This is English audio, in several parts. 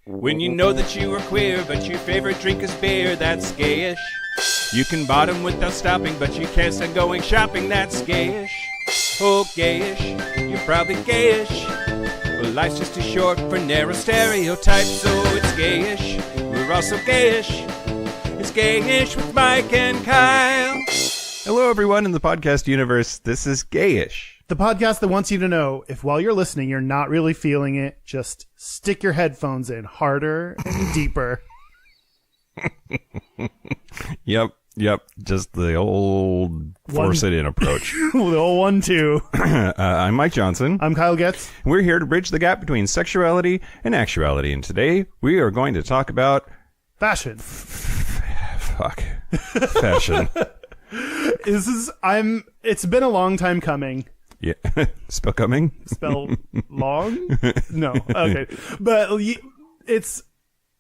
When you know that you are queer, but your favorite drink is beer, that's gayish. You can bottom without stopping, but you can't stand going shopping, that's gayish. Oh, gayish, you're probably gayish. Well, life's just too short for narrow stereotypes, so it's gayish. We're also gayish. It's Gayish with Mike and Kyle. Hello, everyone in the podcast universe. This is Gayish. The podcast that wants you to know if while you're listening, you're not really feeling it, just stick your headphones in harder and deeper. Yep. Just the old force it in approach. The old 1-2. I'm Mike Johnson. I'm Kyle Getz. We're here to bridge the gap between sexuality and actuality. And today we are going to talk about fashion. Fashion. It's been a long time coming. Yeah. Spell coming? Spell long? No. Okay. But it's,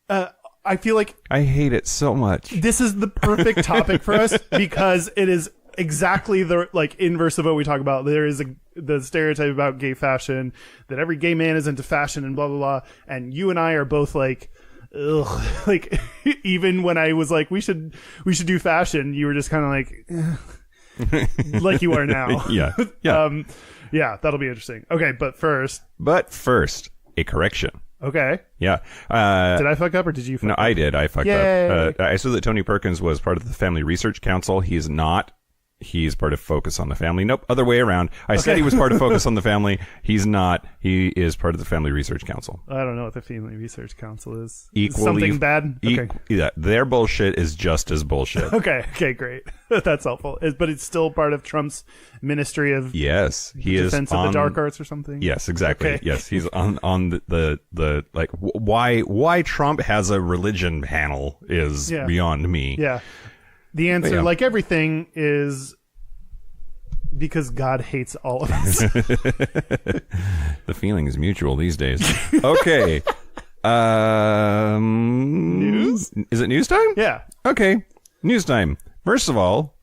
I feel like I hate it so much. This is the perfect topic for us because it is exactly the inverse of what we talk about. There is the stereotype about gay fashion that every gay man is into fashion and blah, blah, blah. And you and I are both like, ugh. Like, even when I was like, we should do fashion, you were just kind of like, like you are now. Yeah. Yeah, that'll be interesting. Okay, but first, a correction. Okay. Yeah. Did I fuck up or did you fuck up? No, I did. I fucked up. I saw that Tony Perkins was part of the Family Research Council. He's not. He's part of Focus on the Family. Nope, other way around. I said he was part of Focus on the Family. He's not. He is part of the Family Research Council. I don't know what the Family Research Council is. Equally, something bad? Okay. Yeah, their bullshit is just as bullshit. Okay, great. That's helpful. But it's still part of Trump's Ministry of Defense of the Dark Arts or something? Yes, exactly. Okay. Yes, he's on the like, why Trump has a religion panel is beyond me. Yeah. The answer, like everything, is because God hates all of us. The feeling is mutual these days. Okay. News? Is it news time? Yeah. Okay. News time. First of all,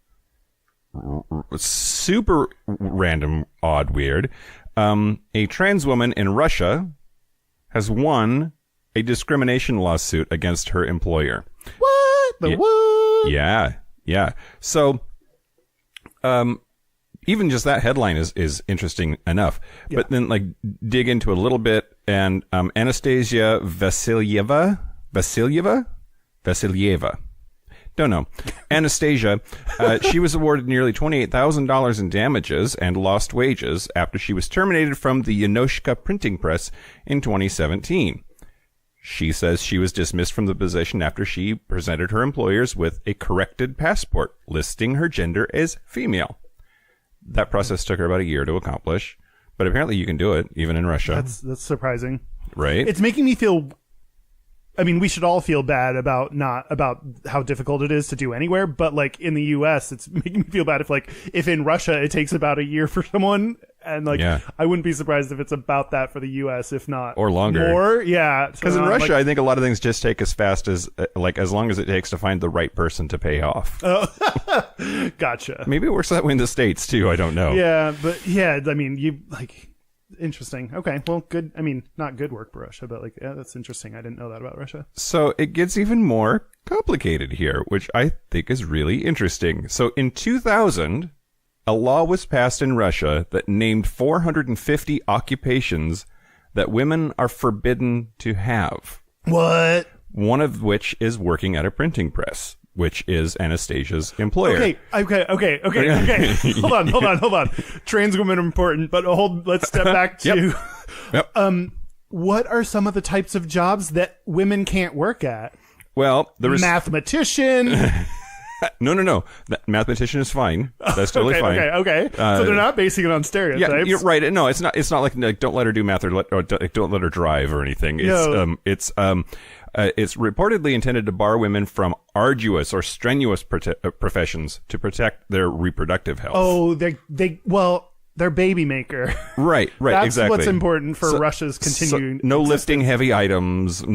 super random, odd, weird. A trans woman in Russia has won a discrimination lawsuit against her employer. What? What? Yeah. So, even just that headline is interesting enough. Yeah. But then, dig into a little bit, and Anastasia Vasilyeva. Don't know. Anastasia, she was awarded nearly $28,000 in damages and lost wages after she was terminated from the Yanoshka printing press in 2017. She says she was dismissed from the position after she presented her employers with a corrected passport listing her gender as female. That process took her about a year to accomplish, but apparently you can do it even in Russia. That's surprising. Right? It's making me feel, I mean, we should all feel bad about how difficult it is to do anywhere, but in the US, it's making me feel bad if in Russia it takes about a year for someone, and I wouldn't be surprised if it's about that for the US, if not or longer. More, yeah. Because in Russia, I think a lot of things just take as fast as as long as it takes to find the right person to pay off. Oh, gotcha. Maybe it works that way in the States too. I don't know. Yeah, but yeah, I mean, interesting. Okay, well, good. I mean, not good work for Russia, but that's interesting. I didn't know that about Russia. So it gets even more complicated here, which I think is really interesting. So in 2000, a law was passed in Russia that named 450 occupations that women are forbidden to have. What? One of which is working at a printing press, which is Anastasia's employer. Okay. Hold on. Trans women are important, but let's step back to Yep. What are some of the types of jobs that women can't work at? Well, mathematician. No. Mathematician is fine. That's totally fine. Okay. So they're not basing it on stereotypes. Yeah, you're right. No, it's not. It's not like don't let her do math or don't let her drive or anything. It's it's reportedly intended to bar women from arduous or strenuous professions to protect their reproductive health. Oh, they're baby maker. Right, That's exactly. What's important for Russia's continuing. No lifting heavy items. Yeah.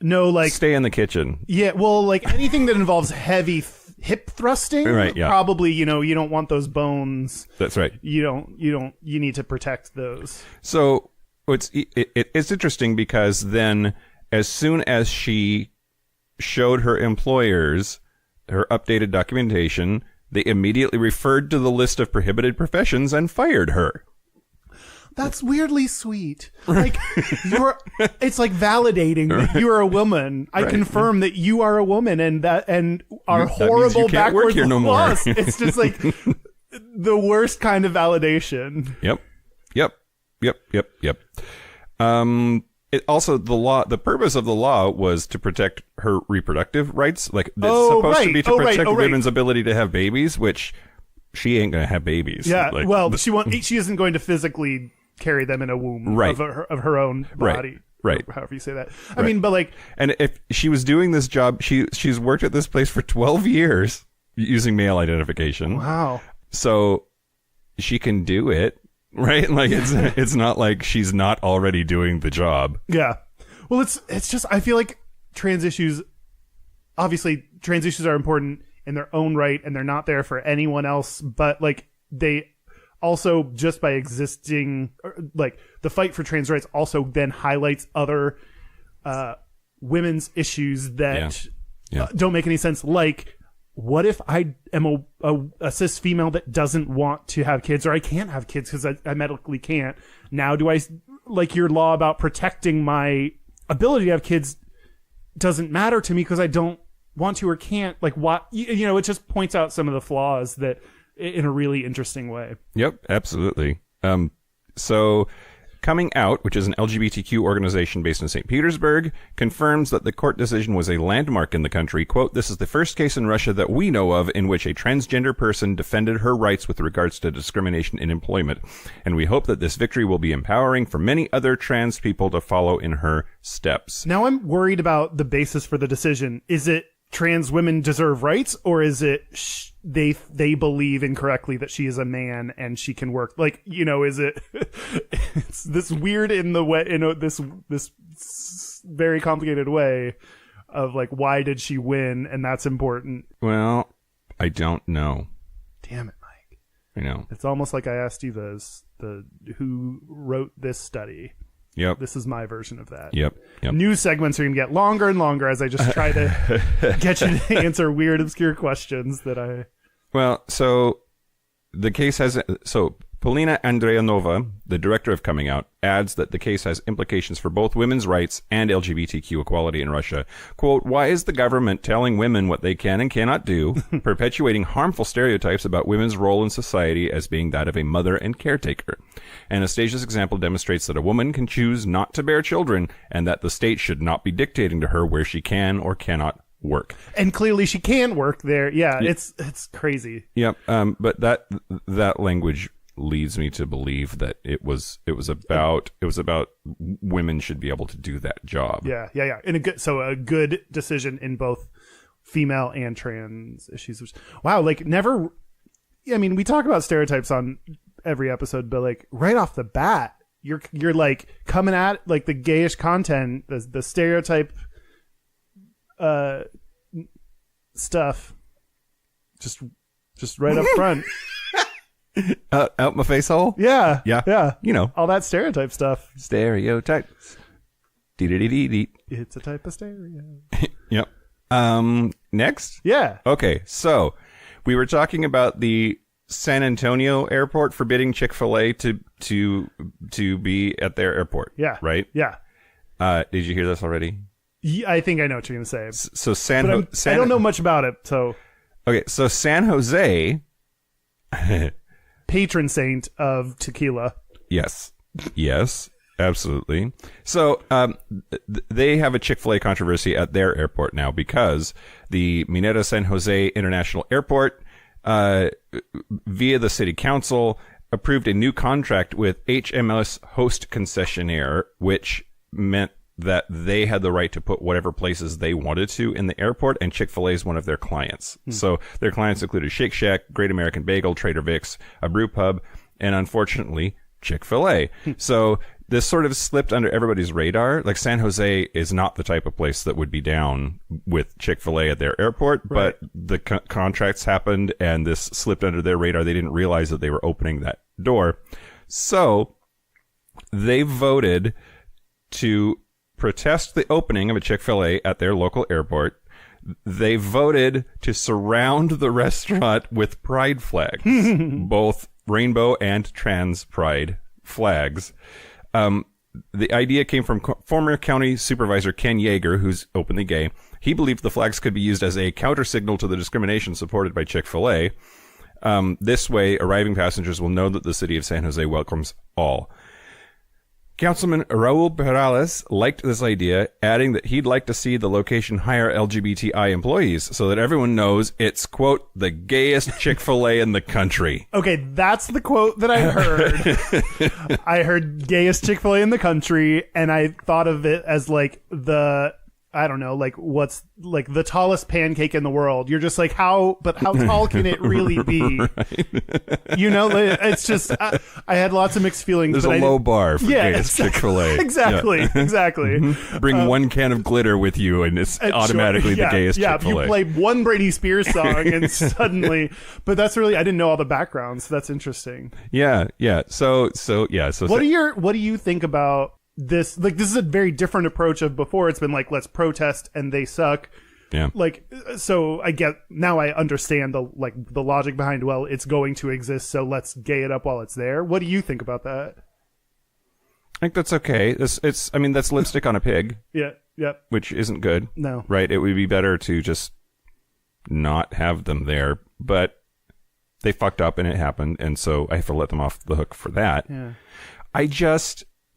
No, stay in the kitchen. Yeah, well, anything that involves heavy hip thrusting. Right. Yeah. Probably, you don't want those bones. That's right. You need to protect those. So it's interesting because then as soon as she showed her employers her updated documentation, they immediately referred to the list of prohibited professions and fired her. That's weirdly sweet. Like it's like validating that you are a woman. I confirm that you are a woman, and our horrible backwards laws. It's just like the worst kind of validation. Yep. It also, the purpose of the law was to protect her reproductive rights. Like, it's supposed to be to protect women's ability to have babies, which she ain't gonna have babies. Yeah. Like, well, she isn't going to physically carry them in a womb of her own body. Right. However you say that. I mean, but like, and if she was doing this job, she's worked at this place for 12 years using male identification. Wow. So she can do it, right? Like it's not like she's not already doing the job. Yeah. Well, it's just, I feel like trans issues are important in their own right, and they're not there for anyone else, but like they also, just by existing, like the fight for trans rights also then highlights other women's issues that don't make any sense. Like, what if I am a cis female that doesn't want to have kids, or I can't have kids because I medically can't? Now, do I, like, your law about protecting my ability to have kids doesn't matter to me because I don't want to or can't? Like, what, it just points out some of the flaws that, in a really interesting way. Yep, absolutely. So Coming Out, which is an LGBTQ organization based in St. Petersburg, confirms that the court decision was a landmark in the country. Quote, "This is the first case in Russia that we know of in which a transgender person defended her rights with regards to discrimination in employment. And we hope that this victory will be empowering for many other trans people to follow in her steps." Now I'm worried about the basis for the decision. Is it trans women deserve rights, or is it they believe incorrectly that she is a man and she can work? Like, is it it's this weird in the way, this very complicated way of like, why did she win? And that's important. Well, I don't know. Damn it, Mike. I know. It's almost like I asked you the who wrote this study. Yep. This is my version of that. Yep. News segments are going to get longer and longer as I just try to get you to answer weird, obscure questions that I... Well, so the case has... So Polina Andreanova, the director of Coming Out, adds that the case has implications for both women's rights and LGBTQ equality in Russia. Quote, "Why is the government telling women what they can and cannot do, perpetuating harmful stereotypes about women's role in society as being that of a mother and caretaker? Anastasia's example demonstrates that a woman can choose not to bear children and that the state should not be dictating to her where she can or cannot work." And clearly she can work there. Yeah, it's crazy. Yep. But that language leads me to believe that it was about women should be able to do that job. Yeah. And a good decision in both female and trans issues. Wow, like never. I mean, we talk about stereotypes on every episode, but like right off the bat, you're like coming at like the gayish content, the stereotype stuff, just right up front. Out my face hole? Yeah. All that stereotype stuff. Stereotypes. Dee-dee-dee-dee-dee. It's a type of stereo. Yep. Next? Yeah. Okay, so we were talking about the San Antonio airport forbidding Chick-fil-A to be at their airport. Yeah. Right? Yeah. Did you hear this already? Yeah, I think I know what you're going to say. So I don't know much about it, so... Okay, so San Jose... patron saint of tequila. Yes, absolutely. So they have a Chick-fil-A controversy at their airport now because the Minera San Jose International Airport, via the city council, approved a new contract with HMS Host Concessionaire, which meant that they had the right to put whatever places they wanted to in the airport, and Chick-fil-A is one of their clients. So their clients included Shake Shack, Great American Bagel, Trader Vic's, a brew pub, and unfortunately, Chick-fil-A. So this sort of slipped under everybody's radar. Like, San Jose is not the type of place that would be down with Chick-fil-A at their airport, right. But the contracts happened, and this slipped under their radar. They didn't realize that they were opening that door. So they voted to protest the opening of a Chick-fil-A at their local airport. They voted to surround the restaurant with pride flags, both rainbow and trans pride flags. The idea came from former county supervisor Ken Yeager, who's openly gay. He believed the flags could be used as a counter signal to the discrimination supported by Chick-fil-A. This way, arriving passengers will know that the city of San Jose welcomes all. Councilman Raul Perales liked this idea, adding that he'd like to see the location hire LGBTI employees so that everyone knows it's, quote, the gayest Chick-fil-A in the country. Okay, that's the quote that I heard. I heard gayest Chick-fil-A in the country, and I thought of it as like I don't know, like what's like the tallest pancake in the world. You're just like, how tall can it really be? Right. You know, it's just, I had lots of mixed feelings. There's a low bar for gayest Chick-fil-A. Exactly, yeah. exactly. Mm-hmm. Bring one can of glitter with you and it's automatically the gayest Chick-fil-A. Yeah, if you play one Britney Spears song and suddenly, but that's really, I didn't know all the background, so that's interesting. Yeah, yeah. So what do you think about this? Like, this is a very different approach of before. It's been like, let's protest and they suck. Yeah. Like, so I understand the logic behind, well, it's going to exist, so let's gay it up while it's there. What do you think about that? I think that's okay. That's lipstick on a pig. Yeah. Yep. Which isn't good. No. Right? It would be better to just not have them there, but they fucked up and it happened, and so I have to let them off the hook for that. Yeah.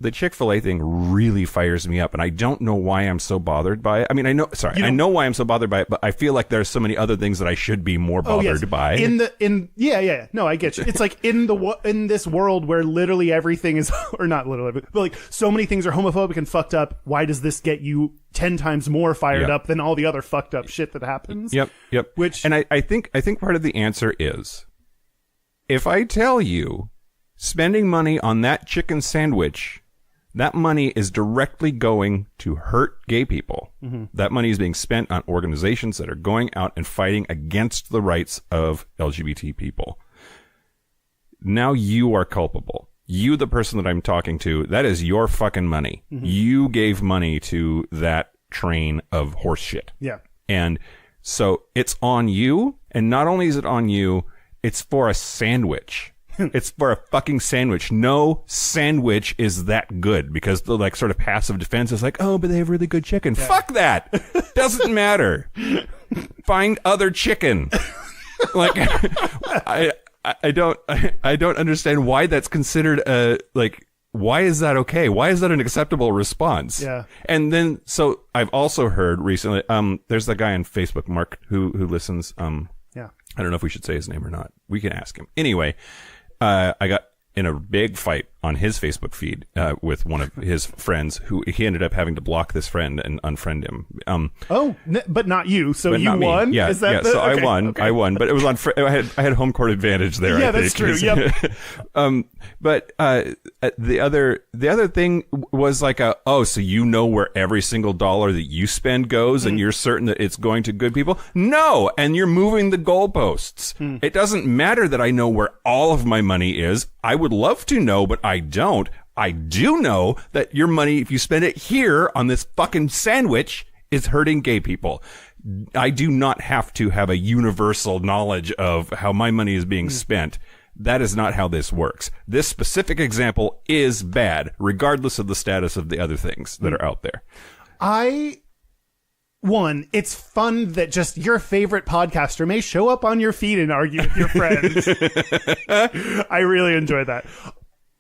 The Chick-fil-A thing really fires me up, and I don't know why I'm so bothered by it. I mean, I know why I'm so bothered by it, but I feel like there's so many other things that I should be more bothered by. Yeah. No, I get you. It's like in this world where literally everything is, or not literally, but like so many things are homophobic and fucked up. Why does this get you 10 times more fired up than all the other fucked up shit that happens? Yep. And I think part of the answer is, if I tell you spending money on that chicken sandwich, that money is directly going to hurt gay people. Mm-hmm. That money is being spent on organizations that are going out and fighting against the rights of LGBT people. Now you are culpable. You, the person that I'm talking to, that is your fucking money. Mm-hmm. You gave money to that train of horse shit. Yeah. And so it's on you. And not only is it on you, it's for a sandwich. It's for a fucking sandwich. No sandwich is that good, because the like sort of passive defense is like, oh, but they have really good chicken. Yeah. Fuck that. Doesn't matter. Find other chicken. Like, I don't understand why that's considered why is that okay? Why is that an acceptable response? Yeah. And then, so I've also heard recently, there's the guy on Facebook, Mark, who listens. Yeah. I don't know if we should say his name or not. We can ask him. Anyway, I got in a big fight on his Facebook feed with one of his friends, who he ended up having to block this friend and unfriend him. But not you. So you won? Yeah, Is that so I won. Okay. I won, but it was on. I had home court advantage there. Yeah, I that's think. True. Yep. But the other thing was like so you know where every single dollar that you spend goes, and you're certain that it's going to good people? No, and you're moving the goalposts. It doesn't matter that I know where all of my money is. I would love to know, but I don't. I do know that your money, if you spend it here on this fucking sandwich, is hurting gay people. I do not have to have a universal knowledge of how my money is being spent. That is not how this works. This specific example is bad, regardless of the status of the other things that are out there. It's fun that just your favorite podcaster may show up on your feed and argue with your friends. I really enjoy that.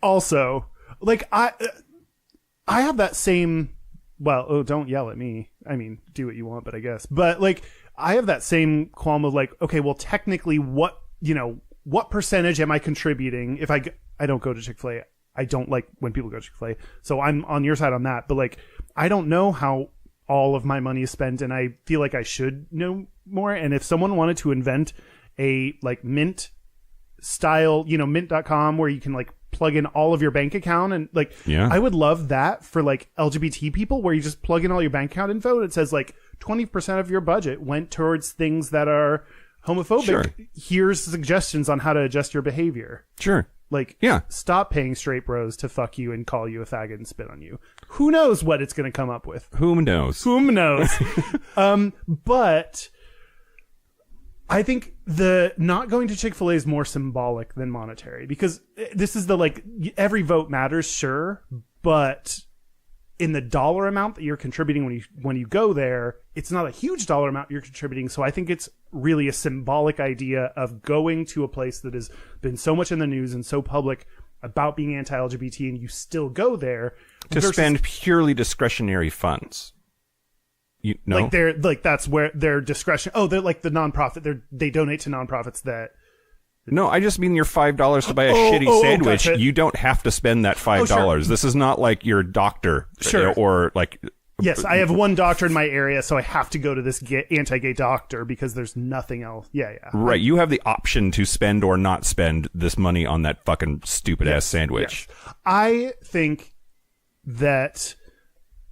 Also, like, I have that same, don't yell at me. I mean, do what you want, but I guess. But, like, I have that same qualm of, like, okay, well, technically, what percentage am I contributing if I don't go to Chick-fil-A? I don't like when people go to Chick-fil-A. So I'm on your side on that. But, like, I don't know how all of my money is spent, and I feel like I should know more. And if someone wanted to invent a, like, Mint style, mint.com, where you can, like, plug in all of your bank account, and, like, I would love that for, like, LGBT people, where you just plug in all your bank account info, and it says, like, 20% of your budget went towards things that are homophobic. Sure. Here's suggestions on how to adjust your behavior. Sure. Like, Yeah. stop paying straight bros to fuck you and call you a faggot and spit on you. Who knows what it's going to come up with? Whom knows? Whom knows? But I think the not going to Chick-fil-A is more symbolic than monetary, because this is the, like, every vote matters, sure, but in the dollar amount that you're contributing when you go there, it's not a huge dollar amount you're contributing. So I think it's really a symbolic idea of going to a place that has been so much in the news and so public about being anti-LGBT, and you still go there To spend purely discretionary funds. You know? That's where their discretion. Oh, they're like the nonprofit. They donate to nonprofits that. No, I just mean your $5 to buy a shitty sandwich. Gotcha. You don't have to spend that $5. Sure. This is not like your doctor, Sure. or like. Yes, I have one doctor in my area, so I have to go to this anti-gay doctor because there's nothing else. Yeah. Right, you have the option to spend or not spend this money on that fucking stupid ass sandwich. Yes. I think that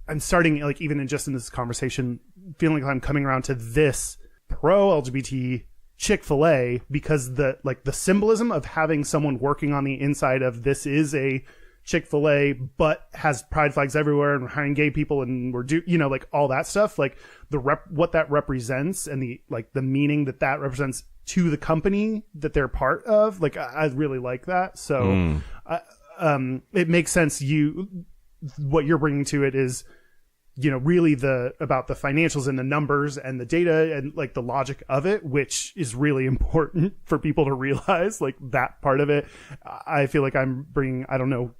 I'm starting, like, even in this conversation, feeling like I'm coming around to this pro-LGBT Chick-fil-A, because the symbolism of having someone working on the inside of this is a Chick-fil-A, but has pride flags everywhere and we're hiring gay people and we're like all that stuff, like what that represents and the meaning that represents to the company that they're part of. Like, I really like that. So, it makes sense. What you're bringing to it is, really about the financials and the numbers and the data and, like, the logic of it, which is really important for people to realize, like, that part of it. I feel like I'm bringing, I don't know,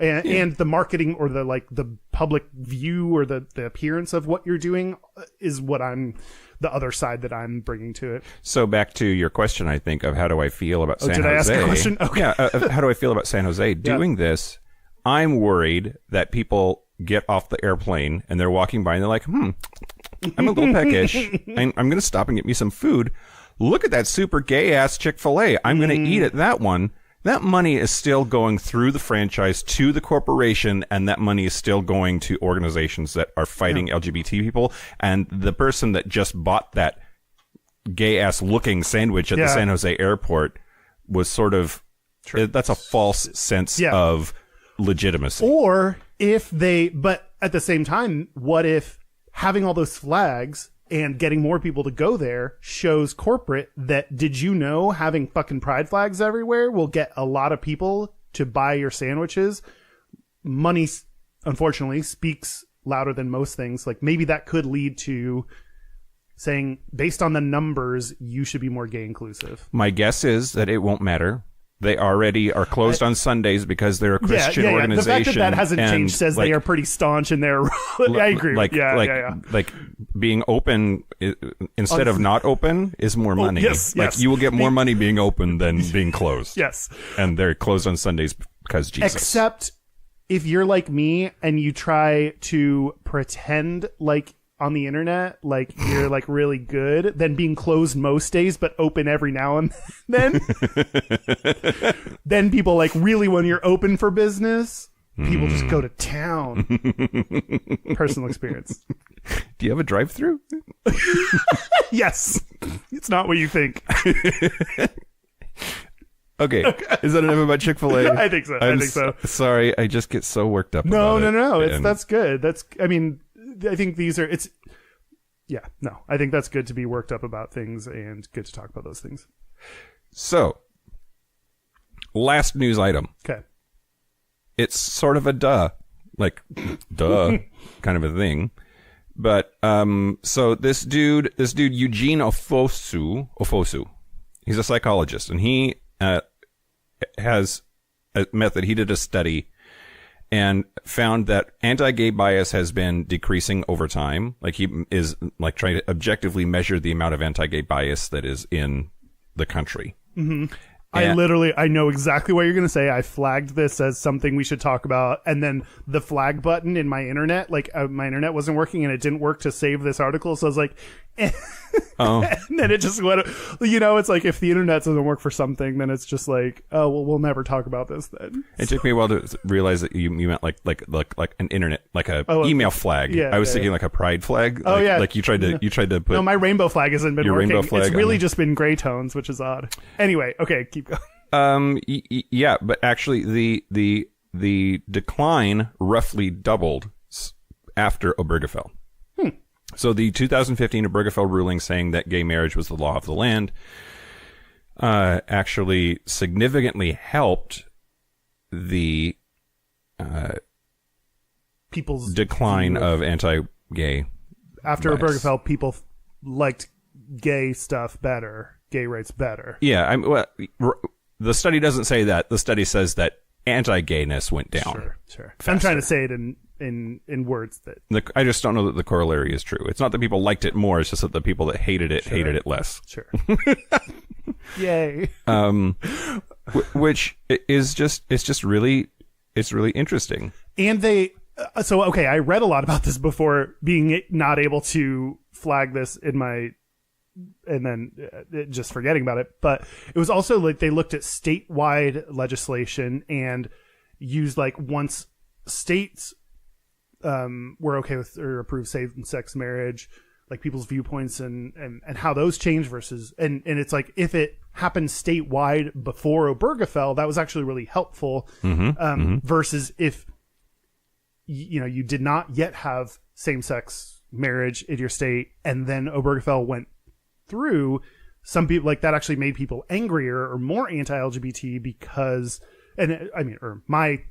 and the marketing or the public view or the appearance of what you're doing is what the other side that I'm bringing to it. So back to your question, I think, of how do I feel about San Jose? Did I ask a question? Okay. Yeah, how do I feel about San Jose doing this? I'm worried that people get off the airplane and they're walking by and they're like, I'm a little peckish. I'm going to stop and get me some food. Look at that super gay ass Chick-fil-A. I'm going to eat at that one. That money is still going through the franchise to the corporation, and that money is still going to organizations that are fighting LGBT people. And the person that just bought that gay ass looking sandwich at the San Jose airport was sort of, that's a false sense of legitimacy. Or but at the same time, what if having all those flags and getting more people to go there shows corporate that, did you know having fucking pride flags everywhere will get a lot of people to buy your sandwiches? Money, unfortunately, speaks louder than most things. Like, maybe that could lead to saying, based on the numbers, you should be more gay inclusive. My guess is that it won't matter. They already are closed on Sundays because they're a Christian organization. The fact that hasn't changed says they are pretty staunch in their. I agree. Like being open instead of not open is more money. Yes. You will get more money being open than being closed. Yes. And they're closed on Sundays because Jesus. Except if you're like me and you try to pretend like on the internet, like you're like really good, then being closed most days but open every now and then. Then people, like, really, when you're open for business, people just go to town. Personal experience. Do you have a drive-through? Yes. It's not what you think. Okay. Is that enough about Chick-fil-A? I think so. I think so. Sorry, I just get so worked up No. about it. That's good. I think I think that's good to be worked up about things and good to talk about those things. So, last news item. Okay. It's sort of a duh kind of a thing. But, so this dude, Eugene Ofosu, he's a psychologist, and he, has a method. He did a study and found that anti-gay bias has been decreasing over time. Like, he is like trying to objectively measure the amount of anti-gay bias that is in the country. Mm-hmm. I know exactly what you're going to say. I flagged this as something we should talk about. And then the flag button in my internet, my internet wasn't working and it didn't work to save this article. So I was like, and then it just went, it's like, if the internet doesn't work for something, then it's just like, oh, well, we'll never talk about this then. It took me a while to realize that you meant like an internet, like a email flag. I was thinking like a pride flag. Like you tried to put. No, my rainbow flag hasn't been your working. Rainbow flag it's really just been gray tones, which is odd. Anyway, okay, keep going. Yeah, but actually the decline roughly doubled after Obergefell. So the 2015 Obergefell ruling saying that gay marriage was the law of the land actually significantly helped the People's decline of anti-gay. After bias. Obergefell, people liked gay stuff better, gay rights better. Yeah, the study doesn't say that. The study says that anti-gayness went down. Sure. faster. I'm trying to say it in words that. I just don't know that the corollary is true. It's not that people liked it more. It's just that the people that hated it less. Sure. Yay. Which is just really interesting. And they. So, okay, I read a lot about this before being not able to flag this in my. And then just forgetting about it. But it was also like they looked at statewide legislation and used like once states were okay with or approved same-sex marriage, like people's viewpoints and how those change versus and it's like if it happened statewide before Obergefell, that was actually really helpful versus if you did not yet have same-sex marriage in your state and then Obergefell went through. Some people like that actually made people angrier or more anti-LGBT because, or my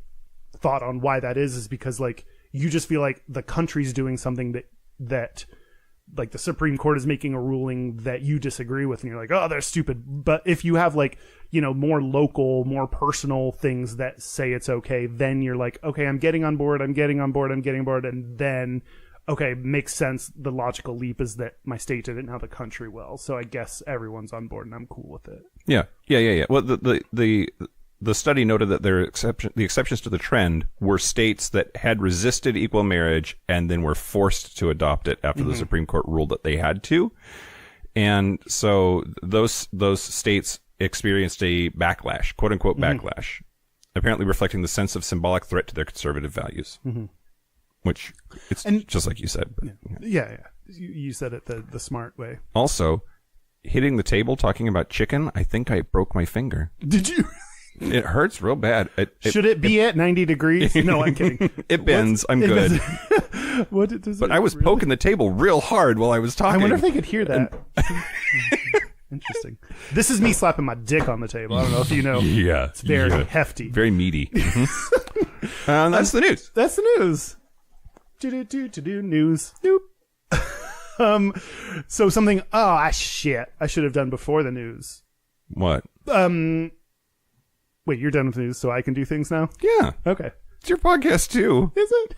thought on why that is because like you just feel like the country's doing something that like the Supreme Court is making a ruling that you disagree with and you're like, oh, they're stupid. But if you have like, more local, more personal things that say it's okay, then you're like, okay, I'm getting on board. And then, okay, makes sense. The logical leap is that my state did it, now the country will. So I guess everyone's on board and I'm cool with it. Yeah. Well, the study noted that the exceptions to the trend were states that had resisted equal marriage and then were forced to adopt it after the Supreme Court ruled that they had to. And so those states experienced a backlash, quote unquote backlash, apparently reflecting the sense of symbolic threat to their conservative values. Which it's just like you said. But, yeah. You said it the smart way. Also, hitting the table talking about chicken, I think I broke my finger. Did you? It hurts real bad. Should it be at 90 degrees? No, I'm kidding. It bends. I'm good. What does But I was poking the table real hard while I was talking. I wonder if they could hear that. Interesting. This is me slapping my dick on the table. I don't know if you know. Yeah. It's very hefty. Very meaty. That's the news. That's the news. Do news. Nope. So something. Oh shit! I should have done before the news. What? Wait, you're done with news, so I can do things now? Yeah. Okay. It's your podcast too. Is it?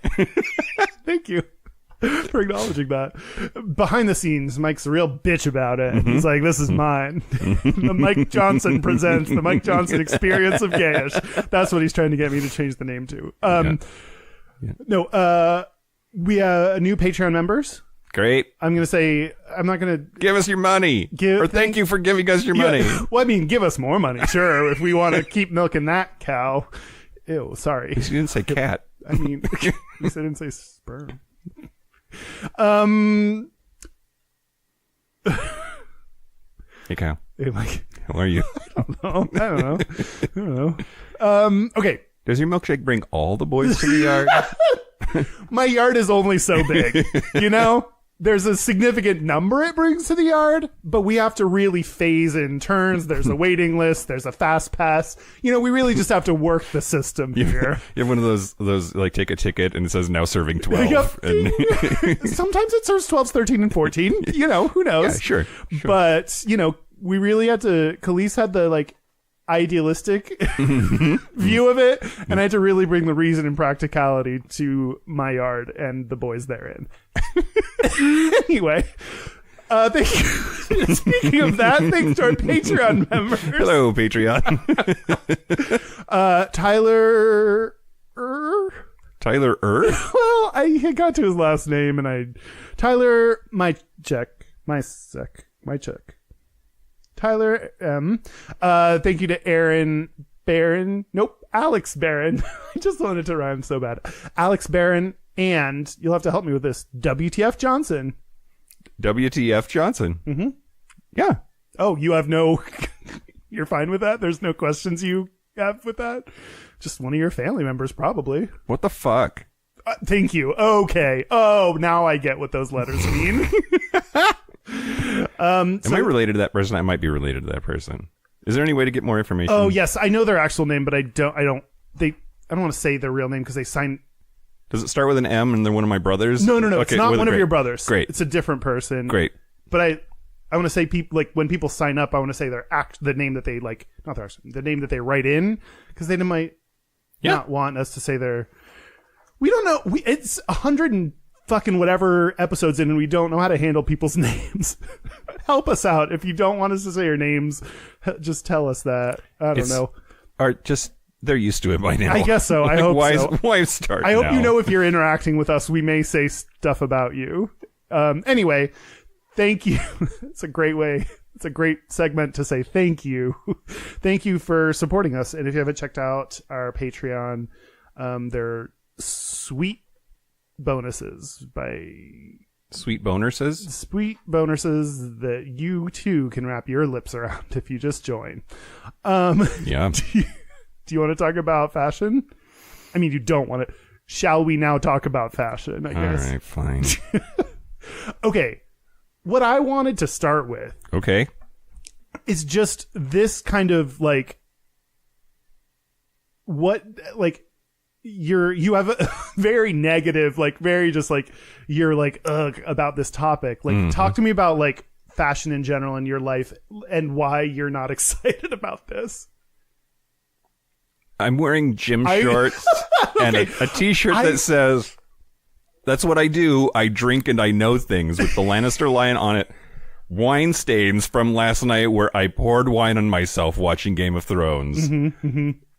Thank you for acknowledging that. Behind the scenes, Mike's a real bitch about it. He's like, "This is mine." The Mike Johnson presents the Mike Johnson Experience of Gayish. That's what he's trying to get me to change the name to. No. We have new Patreon members. Great. I'm going to say, I'm not going to... Give us your money. Thank you for giving us your money. Well, I mean, give us more money, sure, if we want to keep milking that cow. Ew, sorry. You didn't say cat. I mean, you didn't say sperm. Hey, Kyle. Hey, Mike. How are you? I don't know. Okay. Does your milkshake bring all the boys to the yard? My yard is only so big, There's a significant number it brings to the yard, but we have to really phase in turns. There's a waiting list. There's a fast pass. We really just have to work the system here. You have one of those like take a ticket and it says now serving 12. Yep. And Sometimes it serves 12s, 13, and 14. Who knows? Yeah, sure. But, we really had to, Khalees had the like idealistic view of it, and I had to really bring the reason and practicality to my yard and the boys therein. Anyway, thank you. Speaking of that, thanks to our Patreon members. Hello, Patreon. Tyler Tyler Well, I got to his last name, and Tyler Mychek. Tyler M. Thank you to Aaron Barron. Nope, Alex Barron. I just wanted to rhyme so bad. Alex Barron, and you'll have to help me with this. WTF Johnson. WTF Johnson. Mm-hmm. Yeah. Oh, you have no You're fine with that? There's no questions you have with that? Just one of your family members, probably. What the fuck? Thank you. Okay. Oh, now I get what those letters mean. Am I related to that person? I might be related to that person. Is there any way to get more information? Oh, yes. I know their actual name, but I don't want to say their real name because they signed. Does it start with an M and they're one of my brothers? No. Okay, it's not one of your brothers. Great. It's a different person. Great. But I want to say people like when people sign up, I want to say the name that they like, not their accent, the name that they write in, because they might not want us to say their. We don't know. It's 100 and fucking whatever episodes in, and we don't know how to handle people's names. Help us out. If you don't want us to say your names, just tell us that. I don't know. Or just they're used to it by now. I guess so. I hope so. Why start? I hope now? you know if you're interacting with us, we may say stuff about you. Anyway, thank you. It's a great way. It's a great segment to say thank you. Thank you for supporting us. And if you haven't checked out our Patreon, they're sweet bonuses Sweet bonuses that you too can wrap your lips around if you just join. Yeah. Do you want to talk about fashion? I mean, you don't want to. Shall we now talk about fashion? I guess. All right, fine. Okay. What I wanted to start with. Okay. Is just this kind of like. What, like. You have a very negative, like very just like you're like ugh about this topic. Like talk to me about like fashion in general in your life and why you're not excited about this. I'm wearing gym shorts and a t-shirt that says, "That's what I do. I drink and I know things," with the Lannister lion on it. Wine stains from last night where I poured wine on myself watching Game of Thrones.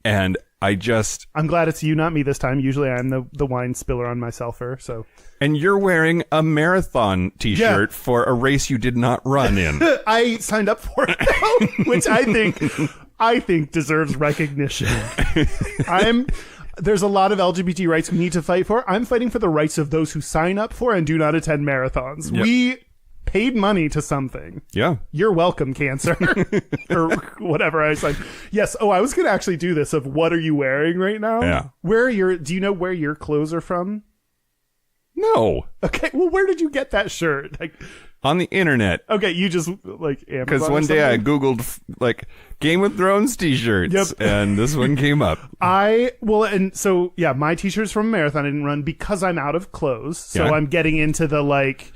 And I'm glad it's you, not me this time. Usually I'm the wine spiller on myself. So. And you're wearing a marathon t-shirt for a race you did not run in. I signed up for it, which I think deserves recognition. There's a lot of LGBT rights we need to fight for. I'm fighting for the rights of those who sign up for and do not attend marathons. Yep. We paid money to something. Yeah. You're welcome, cancer. Or whatever I said. Yes. Oh, I was going to actually do this of what are you wearing right now? Yeah. Do you know where your clothes are from? No. Okay. Well, where did you get that shirt? Like on the internet. Okay. You just like, because one day I Googled like Game of Thrones t-shirts. Yep. And this one came up. my t-shirt's from a marathon I didn't run because I'm out of clothes. So I'm getting into the like,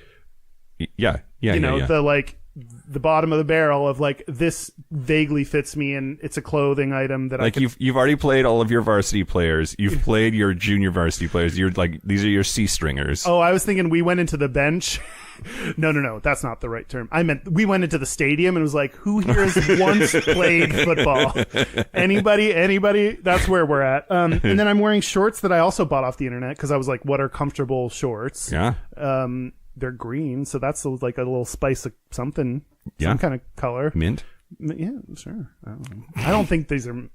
the like the bottom of the barrel of like this vaguely fits me and it's a clothing item that like you've already played all of your varsity players. You've played your junior varsity players. You're like these are your C stringers. Oh, I was thinking we went into the bench. No, that's not the right term. I meant we went into the stadium and it was like, who here has once played football? Anybody? That's where we're at. And then I'm wearing shorts that I also bought off the internet because I was like, what are comfortable shorts? Yeah. They're green, so that's like a little spice of something, some kind of color. Mint? Yeah, sure. I don't think these are.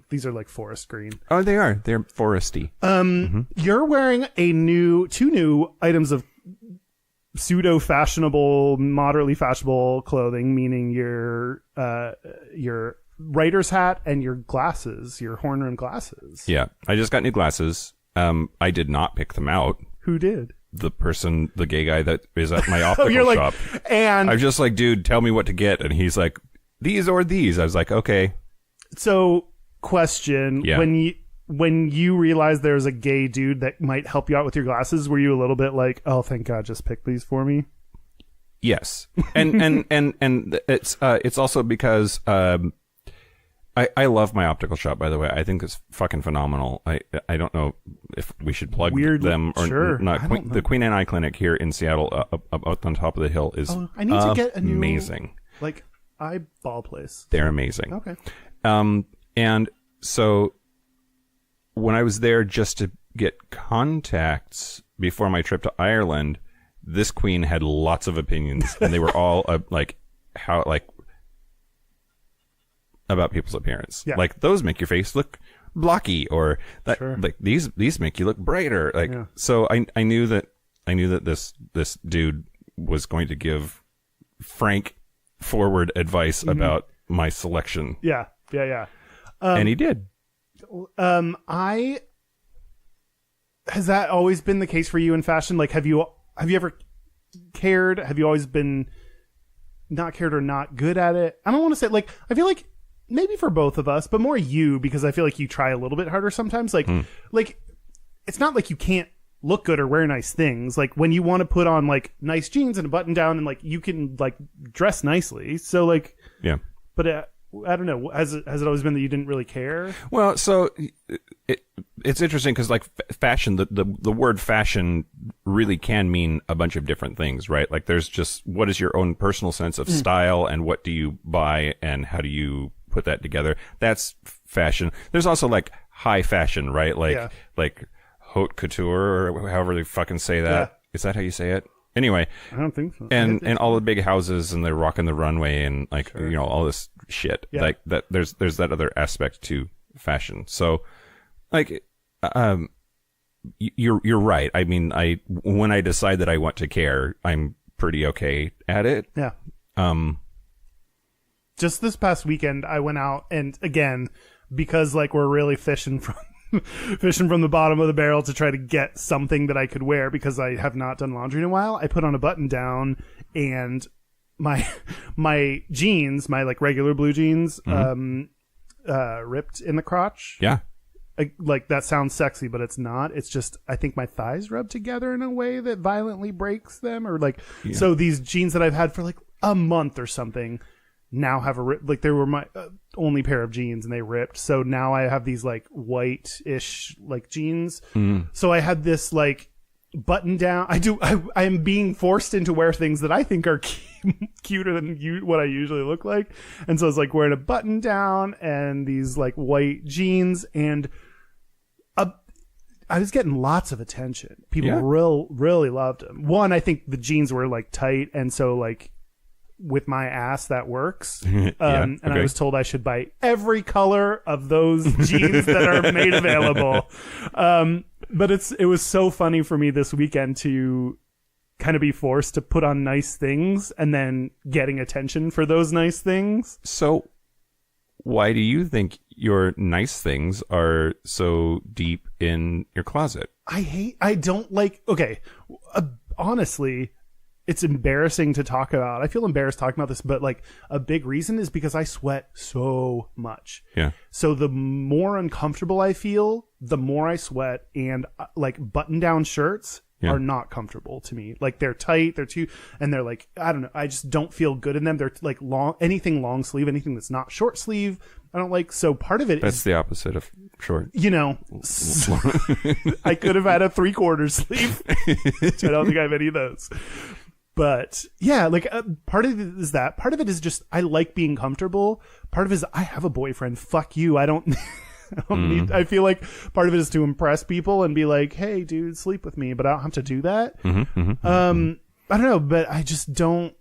These are like forest green. Oh, they are. They're foresty. You're wearing two new items of pseudo fashionable, moderately fashionable clothing, meaning your writer's hat and your glasses, your horn rimmed glasses. Yeah, I just got new glasses. I did not pick them out. Who did? The gay guy that is at my optical shop. And I was just like, dude, tell me what to get. And he's like, these or these. I was like, okay. So, question. Yeah. When you realized there was a gay dude that might help you out with your glasses, were you a little bit like, oh, thank God, just pick these for me? Yes. And it's also because, I love my optical shop, by the way. I think it's fucking phenomenal. I don't know if we should plug them or not. The Queen Anne Eye Clinic here in Seattle, up on top of the hill, is I need to get a new, amazing. Like eyeball place. They're amazing. Okay. And so when I was there just to get contacts before my trip to Ireland, this queen had lots of opinions, and they were all about people's appearance. Yeah. Like, those make your face look blocky, or that like these make you look brighter. Like, so I knew that this dude was going to give frank forward advice about my selection. Yeah. And he did. Has that always been the case for you in fashion? Like, have you ever cared? Have you always been not cared or not good at it? I don't want to say, like, I feel like maybe for both of us, but more you, because I feel like you try a little bit harder sometimes. Like, it's not like you can't look good or wear nice things. Like, when you want to put on like nice jeans and a button down, and like you can like dress nicely. So like, yeah. But I don't know. Has it always been that you didn't really care? Well, so it's interesting because like fashion, the word fashion really can mean a bunch of different things, right? Like there's just what is your own personal sense of style and what do you buy and how do you put that together? That's fashion. There's also like high fashion, right? Like like haute couture or however they fucking say that. Yeah. Is that how you say it? Anyway, I don't think so. And all the big houses and they're rocking the runway and like you know all this shit. Yeah. Like that there's that other aspect to fashion. So like you're right. I mean, when I decide that I want to care, I'm pretty okay at it. Yeah. Just this past weekend I went out and again because like we're really fishing from the bottom of the barrel to try to get something that I could wear because I have not done laundry in a while. I put on a button down and my jeans, my like regular blue jeans, ripped in the crotch. Yeah. Like that sounds sexy, but it's not. It's just, I think my thighs rub together in a way that violently breaks them or like, so these jeans that I've had for like a month or something now have a rip, like they were my only pair of jeans and they ripped. So now I have these like white-ish like jeans. So I had this like button down. I am being forced into wear things that I think are cuter than what I usually look like. And so I was like wearing a button down and these like white jeans and I was getting lots of attention. People really loved them. One, I think the jeans were like tight. And so like, with my ass that works and I was told I should buy every color of those jeans that are made available but it was so funny for me this weekend to kind of be forced to put on nice things and then getting attention for those nice things. So why do you think your nice things are so deep in your closet? Honestly, it's embarrassing to talk about. I feel embarrassed talking about this, but like a big reason is because I sweat so much. Yeah. So the more uncomfortable I feel, the more I sweat, and like button down shirts are not comfortable to me. Like they're tight, and they're like, I don't know. I just don't feel good in them. They're like anything long sleeve, anything that's not short sleeve. I don't like, so part of it that's the opposite of short. You know, I could have had a 3/4 sleeve, which I don't think I have any of those. But yeah, like part of it is that. Part of it is just I like being comfortable. Part of it is I have a boyfriend. Fuck you. I don't need. I feel like part of it is to impress people and be like, "Hey, dude, sleep with me," but I don't have to do that. I don't know, but I just don't.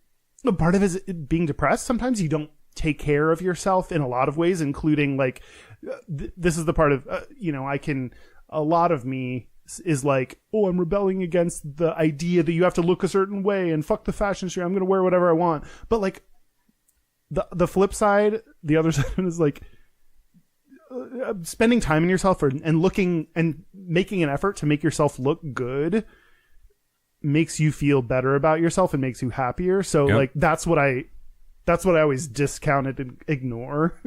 Part of it is being depressed. Sometimes you don't take care of yourself in a lot of ways, including like this is the part of a lot of me is like, oh, I'm rebelling against the idea that you have to look a certain way and fuck the fashion industry. I'm going to wear whatever I want. But like the flip side, the other side is like spending time in yourself and looking and making an effort to make yourself look good makes you feel better about yourself and makes you happier. So like that's what I always discount it and ignore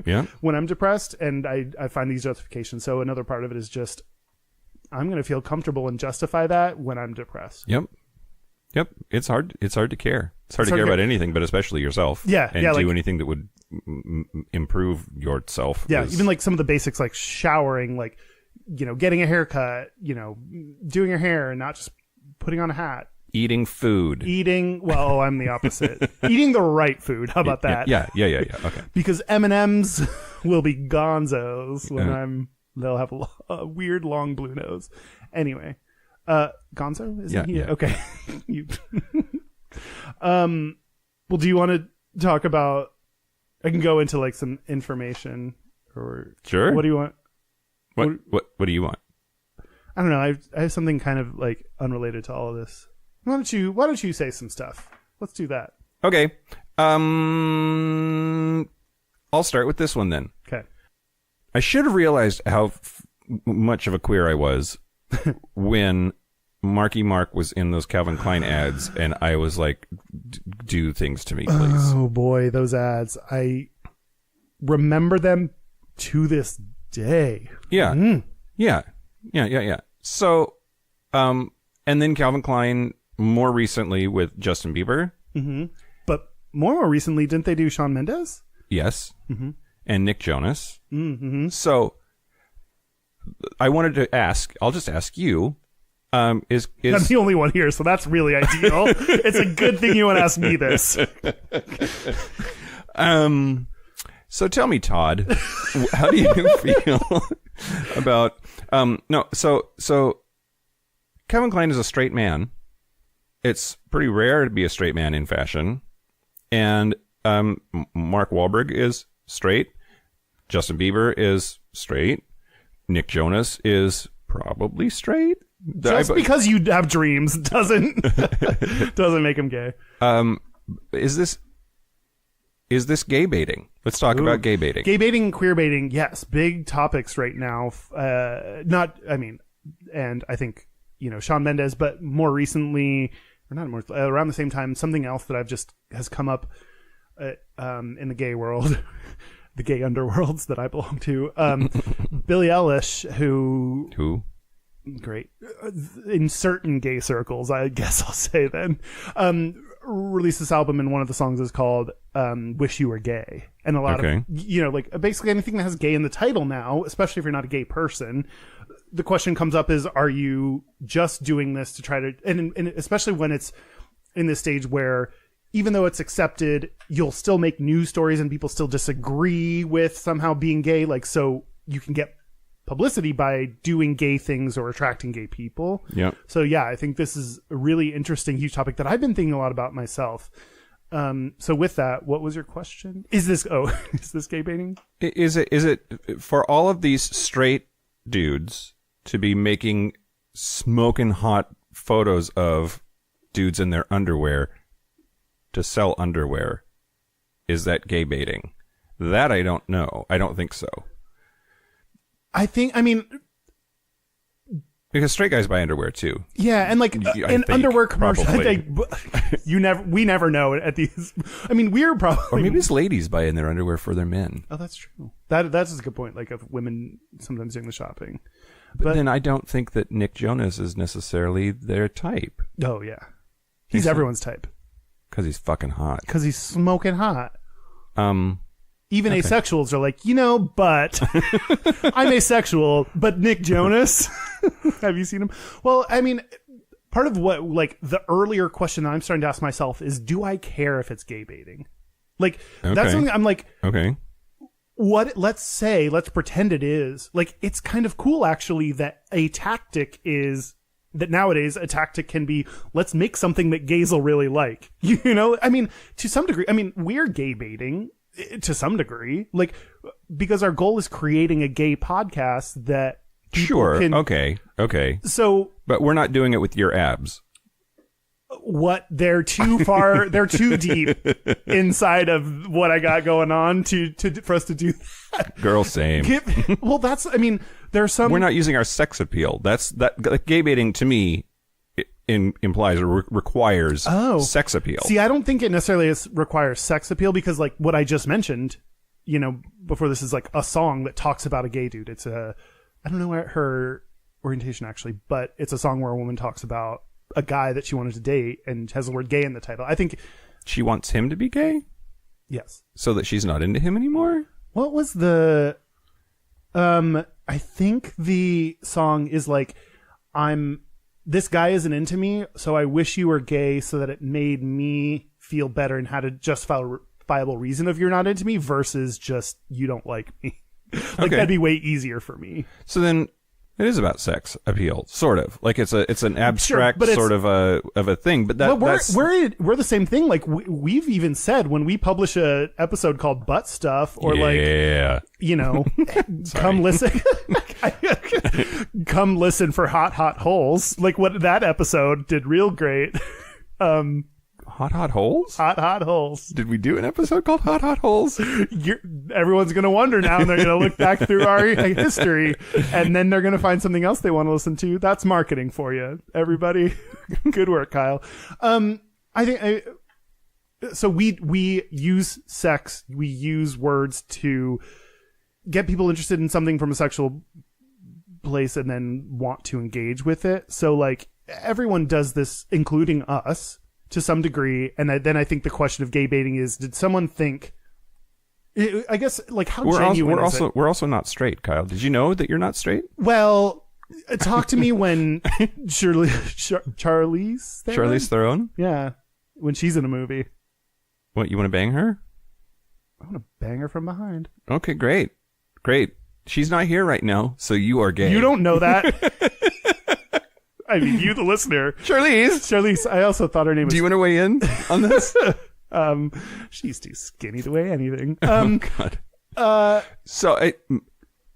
when I'm depressed. And I find these justifications. So another part of it is just, I'm going to feel comfortable and justify that when I'm depressed. Yep. It's hard to care. It's hard to care about anything, but especially yourself. Yeah. And do anything that would improve yourself. Yeah. Even like some of the basics, like showering, like, getting a haircut, doing your hair and not just putting on a hat. Eating food. Well, I'm the opposite. Eating the right food. How about that? Yeah. Okay. Because M&Ms will be gonzos when they'll have a weird long blue nose. Anyway, Gonzo? Isn't he? Okay. Well, do you want to talk about, I can go into like some information or sure. What do you want? What do you want? I don't know. I have something kind of like unrelated to all of this. Why don't you say some stuff? Let's do that. Okay. I'll start with this one then. Okay. I should have realized how much of a queer I was when Marky Mark was in those Calvin Klein ads, and I was like, do things to me, please. Oh boy, those ads. I remember them to this day. Yeah. Yeah. So, and then Calvin Klein more recently with Justin Bieber. Mm-hmm. But more recently, didn't they do Shawn Mendes? Yes. Mm-hmm. And Nick Jonas. Mm-hmm. So I wanted to ask, I'll just ask you, I'm the only one here, so that's really ideal. It's a good thing you want to ask me this. So tell me, Todd, how do you feel about, so Kevin Klein is a straight man. It's pretty rare to be a straight man in fashion. And, Mark Wahlberg is straight. Justin Bieber is straight. Nick Jonas is probably straight. Just because you have dreams doesn't make him gay. Is this gay baiting? Let's talk about gay baiting. Gay baiting and queer baiting, yes, big topics right now. And I think, Shawn Mendes, but more recently, or not more, around the same time, something else that has come up in the gay world, the gay underworlds that I belong to. Billie Eilish, who? Great. In certain gay circles, I guess I'll say then, released this album, and one of the songs is called Wish You Were Gay. And a lot of, basically anything that has gay in the title now, especially if you're not a gay person, the question comes up is, are you just doing this to try to, and especially when it's in this stage where even though it's accepted, you'll still make news stories and people still disagree with somehow being gay, so you can get publicity by doing gay things or attracting gay people. Yeah. So yeah, I think this is a really interesting, huge topic that I've been thinking a lot about myself. So with that, what was your question? Is this gay baiting? Is it for all of these straight dudes to be making smoking hot photos of dudes in their underwear to sell underwear? Is that gay baiting? That I don't know. I don't think so. Because straight guys buy underwear too. Yeah, and in underwear commercials, we never know at these. We're probably, or maybe it's ladies buying their underwear for their men. Oh, that's true. That's a good point. Of women sometimes doing the shopping, but then I don't think that Nick Jonas is necessarily their type. Oh yeah, he's everyone's type. Because he's fucking hot. Because he's smoking hot. Even Okay. asexuals are like, but I'm asexual, but Nick Jonas, have you seen him? Well, part of what, the earlier question I'm starting to ask myself is, do I care if it's gay baiting? That's something I'm like, okay, let's pretend it is. It's kind of cool, actually, that a tactic is, that nowadays a tactic can be, let's make something that gays will really like. To some degree, we're gay baiting. To some degree, because our goal is creating a gay podcast that sure can, okay so, but we're not doing it with your abs. What? They're too far, they're too deep inside of what I got going on for us to do that. Girl, same. Well, there's some, we're not using our sex appeal. That gay baiting to me implies or requires sex appeal. See, I don't think it necessarily requires sex appeal, because what I just mentioned, before this, is a song that talks about a gay dude. It's I don't know her orientation actually, but it's a song where a woman talks about a guy that she wanted to date and has the word gay in the title. I think she wants him to be gay. Yes. So that she's not into him anymore. What was the, I think the song is this guy isn't into me, so I wish you were gay so that it made me feel better and had a justifiable reason of you're not into me versus just you don't like me. That'd be way easier for me. So then it is about sex appeal, sort of. It's an abstract sort of a thing. But we're the same thing. We've even said when we publish a episode called Butt Stuff, or come listen. Come listen for hot holes. What that episode did real great. Hot Hot Holes? Hot holes. Did we do an episode called Hot Holes? Everyone's going to wonder now, and they're going to look back through our history, and then they're going to find something else they want to listen to. That's marketing for you, everybody. Good work, Kyle. So we use sex, we use words to get people interested in something from a sexual place and then want to engage with it. So like everyone does this, including us, to some degree. And then I think the question of gay baiting is, did someone think? I guess like how genuine is it? We're also not straight, Kyle. Did you know that you're not straight? Well, talk to me when Charlize Theron? Yeah, when she's in a movie. What, you want to bang her? I want to bang her from behind. Okay, great. She's not here right now, so you are gay. You don't know that. I mean, you, the listener. Charlize. I also thought her name was... Do you want to weigh in on this? She's too skinny to weigh anything. Oh, God. So,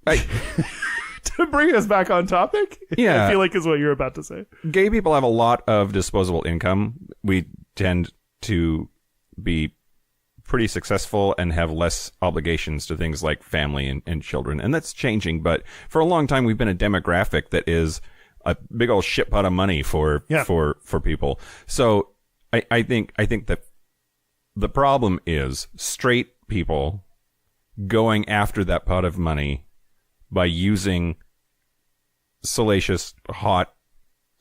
to bring us back on topic, yeah, I feel like is what you're about to say. Gay people have a lot of disposable income. We tend to be pretty successful and have less obligations to things like family and children. And that's changing. But for a long time, we've been a demographic that is a big old shit pot of money for people. So I think that the problem is straight people going after that pot of money by using salacious, hot,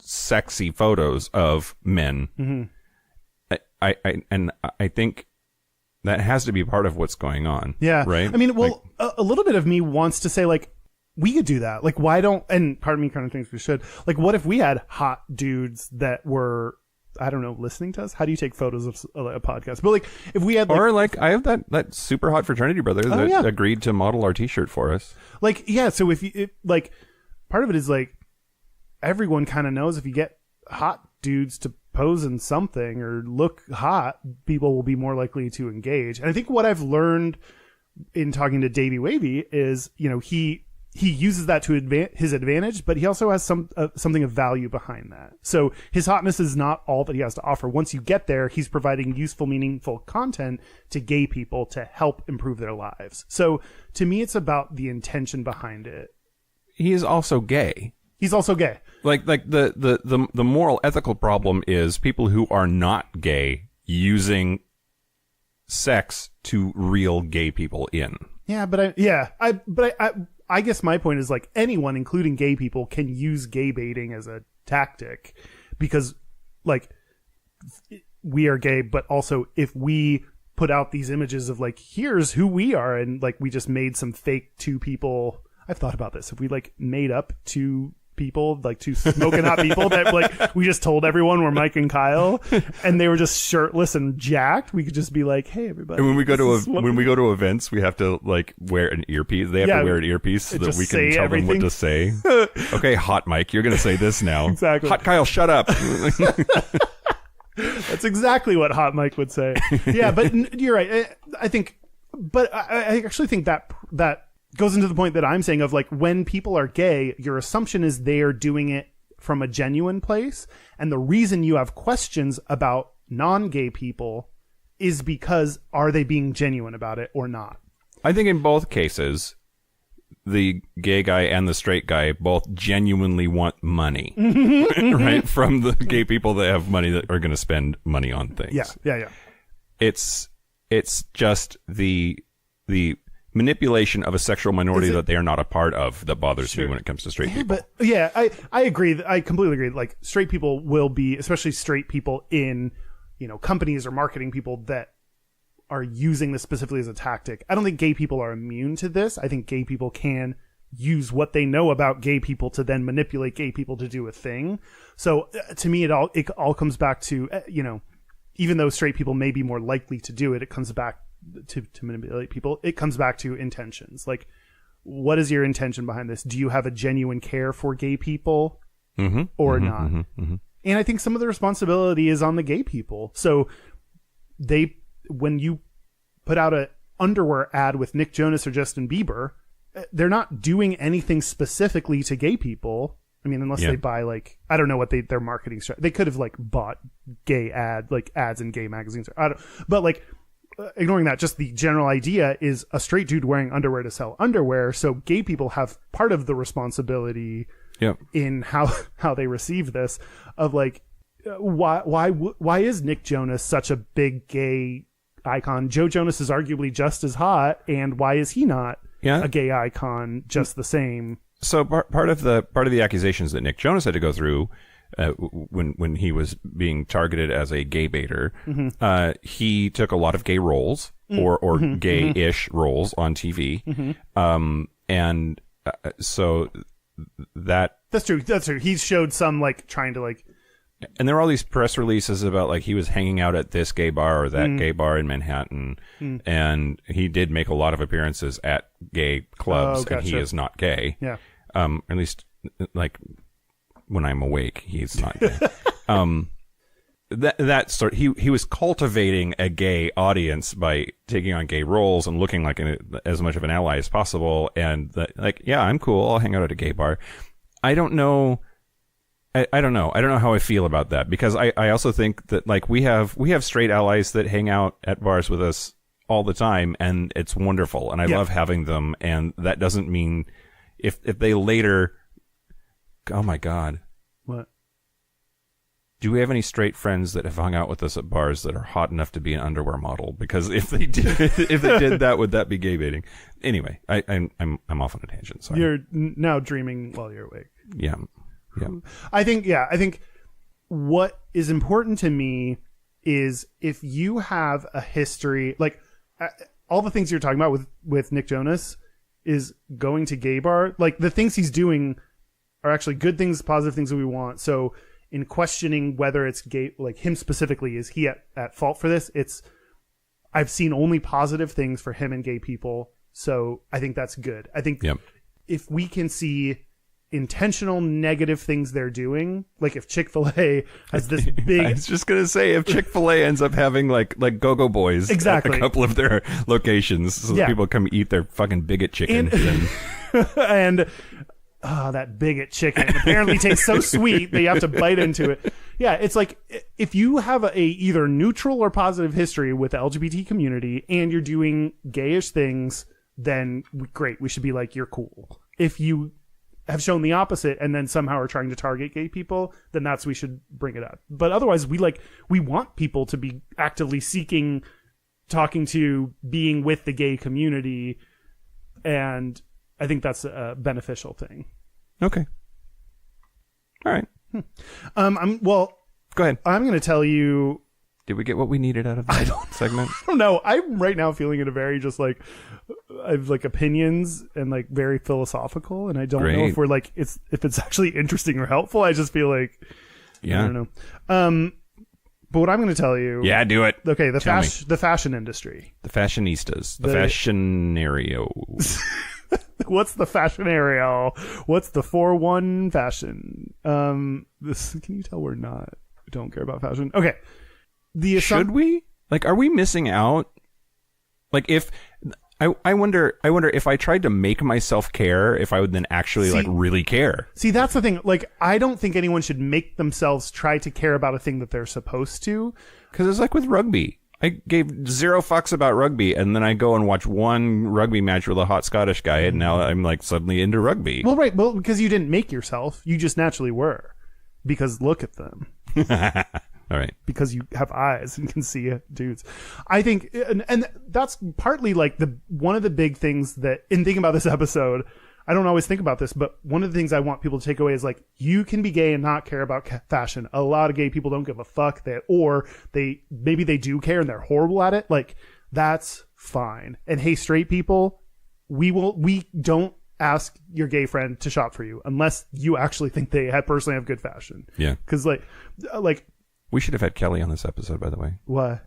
sexy photos of men. Mm-hmm. I think that has to be part of what's going on. Yeah. Right? I mean, well, like, a little bit of me wants to say, like, we could do that. Like, why don't, and part of me kind of thinks we should. Like, what if we had hot dudes that were, I don't know, listening to us? How do you take photos of a podcast? But, like, if we had, like... Or, like, I have that super hot fraternity brother that agreed to model our t-shirt for us. Like, yeah, so like, part of it is, like, everyone kind of knows if you get hot dudes to pose in something or look hot, people will be more likely to engage. And I think what I've learned in talking to Davey Wavy is, you know, he uses that to his advantage, but he also has something of value behind that. So his hotness is not all that he has to offer. Once you get there, he's providing useful, meaningful content to gay people to help improve their lives. So to me, it's about the intention behind it. He is also gay. He's also gay. Like the moral ethical problem is people who are not gay using sex to reel gay people in. Yeah, but I guess my point is, like, anyone, including gay people, can use gay baiting as a tactic because, like, we are gay, but also if we put out these images of, like, here's who we are, and, like, we just made some fake two people. I've thought about this. If we, like, made up two people, like two smoking hot people that, like, we just told everyone we're Mike and Kyle, and they were just shirtless and jacked, we could just be like, hey, everybody. And when we go to events, we have to, like, wear an earpiece. They have to wear an earpiece so that we can tell them what to say. Okay, hot Mike, you're going to say this now. Exactly. Hot Kyle, shut up. That's exactly what hot Mike would say. Yeah, but you're right. I actually think that goes into the point that I'm saying of, like, when people are gay, your assumption is they are doing it from a genuine place. And the reason you have questions about non-gay people is because are they being genuine about it or not? I think in both cases, the gay guy and the straight guy both genuinely want money, right? From the gay people that have money that are going to spend money on things. Yeah. It's just the manipulation of a sexual minority that they are not a part of that bothers me when it comes to straight people. But yeah, I agree. I completely agree. Like, straight people will be, especially straight people in, you know, companies or marketing people that are using this specifically as a tactic. I don't think gay people are immune to this. I think gay people can use what they know about gay people to then manipulate gay people to do a thing. So to me, it all comes back to, you know, even though straight people may be more likely to do it, it comes back to manipulate people. It comes back to intentions. Like, what is your intention behind this? Do you have a genuine care for gay people or not? And I think some of the responsibility is on the gay people. So when you put out a underwear ad with Nick Jonas or Justin Bieber, they're not doing anything specifically to gay people. I mean, unless Yeah. they buy like, I don't know what their marketing strategy. They could have like bought ads in gay magazines. But like, ignoring that, just the general idea is a straight dude wearing underwear to sell underwear. So gay people have part of the responsibility Yep. in how they receive this, of like, why is Nick Jonas such a big gay icon? Joe Jonas is arguably just as hot, and why is he not Yeah. a gay icon just the same? So part of the accusations that Nick Jonas had to go through when he was being targeted as a gay baiter, he took a lot of gay roles or gay-ish roles on TV, and so That's true. He showed some like trying to like. And there were all these press releases about like he was hanging out at this gay bar or that gay bar in Manhattan, and he did make a lot of appearances at gay clubs, and he is not gay. Yeah. At least like when I'm awake, he's not gay. That sort he was cultivating a gay audience by taking on gay roles and looking like as much of an ally as possible. And like, yeah, I'm cool. I'll hang out at a gay bar. I don't know. I don't know. I don't know how I feel about that, because I also think that like we have straight allies that hang out at bars with us all the time, and it's wonderful, and I love having them. And that doesn't mean if they later, oh my God, What? do we have any straight friends that have hung out with us at bars that are hot enough to be an underwear model? Because if they did that, would that be gay baiting? Anyway, I'm off on a tangent. Sorry. You're now dreaming while you're awake. Yeah. I think what is important to me is if you have a history, like all the things you're talking about with Nick Jonas is going to gay bar, like the things he's doing are actually good things, positive things that we want. So in questioning whether it's gay, like him specifically, is he at fault for this? I've seen only positive things for him and gay people. So I think that's good. I think if we can see intentional negative things they're doing, like if Chick-fil-A has this big, I was just gonna say, if Chick-fil-A ends up having like Go-Go Boys Exactly. at a couple of their locations, so that people come eat their fucking bigot chicken, and that bigot chicken apparently tastes so sweet that you have to bite into it. Yeah, it's like if you have a either neutral or positive history with the LGBT community and you're doing gayish things, then great, we should be like, you're cool. If you have shown the opposite and then somehow are trying to target gay people, then we should bring it up. But otherwise, we want people to be actively seeking, talking to, being with the gay community, and I think that's a beneficial thing. Okay. All right. Go ahead. I'm going to tell you. Did we get what we needed out of that segment? I don't know. I'm right now feeling in a very just like I have like opinions and like very philosophical, and I don't know if we're like if it's actually interesting or helpful. I just feel like I don't know. But what I'm going to tell you, do it. Okay, the fashion industry, the fashionistas, the fashionario. What's the fashionario? What's the 4-1 fashion? Can you tell we don't care about fashion? Okay. Should we? Like, are we missing out? Like, if I wonder if I tried to make myself care, if I would then actually like really care. See, that's the thing. Like, I don't think anyone should make themselves try to care about a thing that they're supposed to. Because it's like with rugby. I gave zero fucks about rugby, and then I go and watch one rugby match with a hot Scottish guy, and now I'm like suddenly into rugby. Well, right. Well, because you didn't make yourself. You just naturally were. Because look at them. All right. Because you have eyes and can see dudes. I think, and that's partly like one of the big things that, in thinking about this episode, I don't always think about this, but one of the things I want people to take away is like, you can be gay and not care about fashion. A lot of gay people don't give a fuck maybe they do care and they're horrible at it. Like, that's fine. And hey, straight people, we don't ask your gay friend to shop for you unless you actually think they personally have good fashion. Yeah. Cause like, we should have had Kelly on this episode, by the way. Why?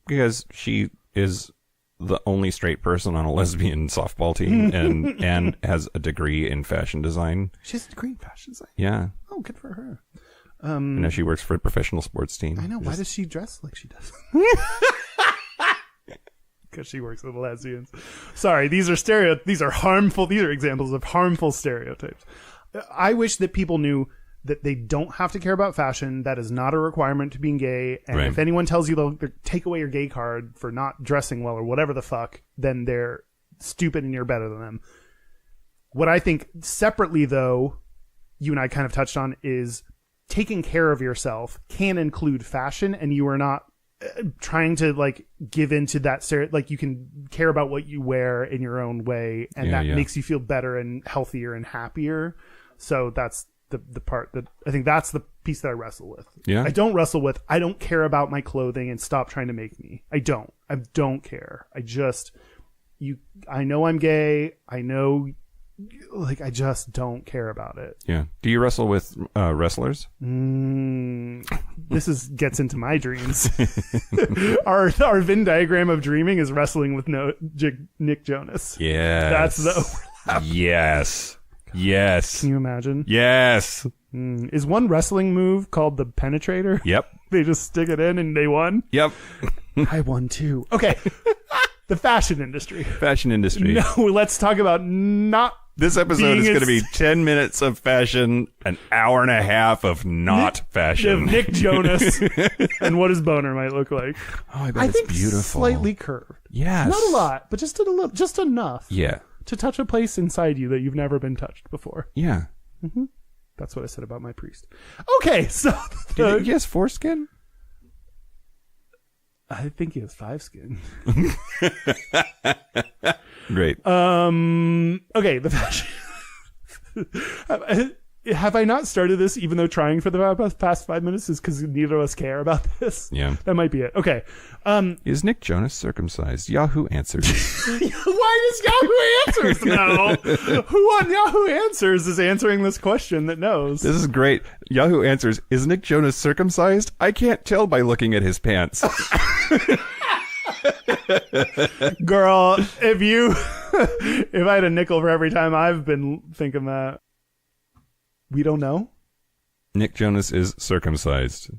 Because she is the only straight person on a lesbian softball team and has a degree in fashion design. She has a degree in fashion design? Yeah. Oh, good for her. Now she works for a professional sports team. I know. Why does she dress like she does? Because she works with lesbians. Sorry, these are examples of harmful stereotypes. I wish that people knew that they don't have to care about fashion. That is not a requirement to being gay. And Right. if anyone tells you they'll take away your gay card for not dressing well or whatever the fuck, then they're stupid and you're better than them. What I think separately, though, you and I kind of touched on, is taking care of yourself can include fashion, and you are not trying to like give into that like you can care about what you wear in your own way, and that makes you feel better and healthier and happier. So that's the part that I think that's the piece that I wrestle with. Yeah. I don't wrestle with, I don't care about my clothing and stop trying to make me. I don't care. I know I'm gay. I know, like, I just don't care about it. Yeah. Do you wrestle with wrestlers? This gets into my dreams. Our Venn diagram of dreaming is wrestling with Nick Jonas. Yeah. That's the overlap. Yes. Yes. Can you imagine? Yes. Is one wrestling move called the penetrator? Yep. They just stick it in and they won? Yep. I won too. Okay. The fashion industry. Fashion industry. No, let's talk about not. This episode is going to be 10 minutes of fashion, an hour and a half of not fashion. Nick Jonas and what his boner might look like. Oh, I bet it's think beautiful. Slightly curved. Yes. Not a lot, but just a little, just enough. Yeah. To touch a place inside you that you've never been touched before. Yeah. That's what I said about my priest. Okay, so Do you think he has foreskin? I think he has 5 skin. Great. Okay, the fashion. Have I not started this even though trying for the past 5 minutes is because neither of us care about this? Yeah. That might be it. Okay. Is Nick Jonas circumcised? Yahoo answers. Why does Yahoo Answers know? Who on Yahoo Answers is answering this question that knows? This is great. Yahoo answers, is Nick Jonas circumcised? I can't tell by looking at his pants. Girl, if I had a nickel for every time I've been thinking that. We don't know. Nick Jonas is circumcised,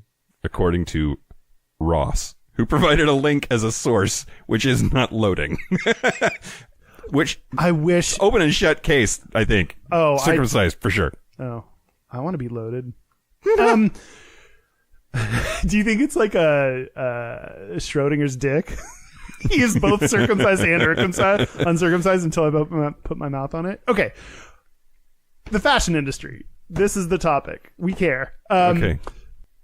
according to Ross, who provided a link as a source, which is not loading. Which, I wish. open and shut case, I think. Oh, circumcised, for sure. Oh, I want to be loaded. Do you think it's like a Schrodinger's dick? He is both circumcised and uncircumcised until I put my mouth on it. Okay. The fashion industry. This is the topic. We care. Okay.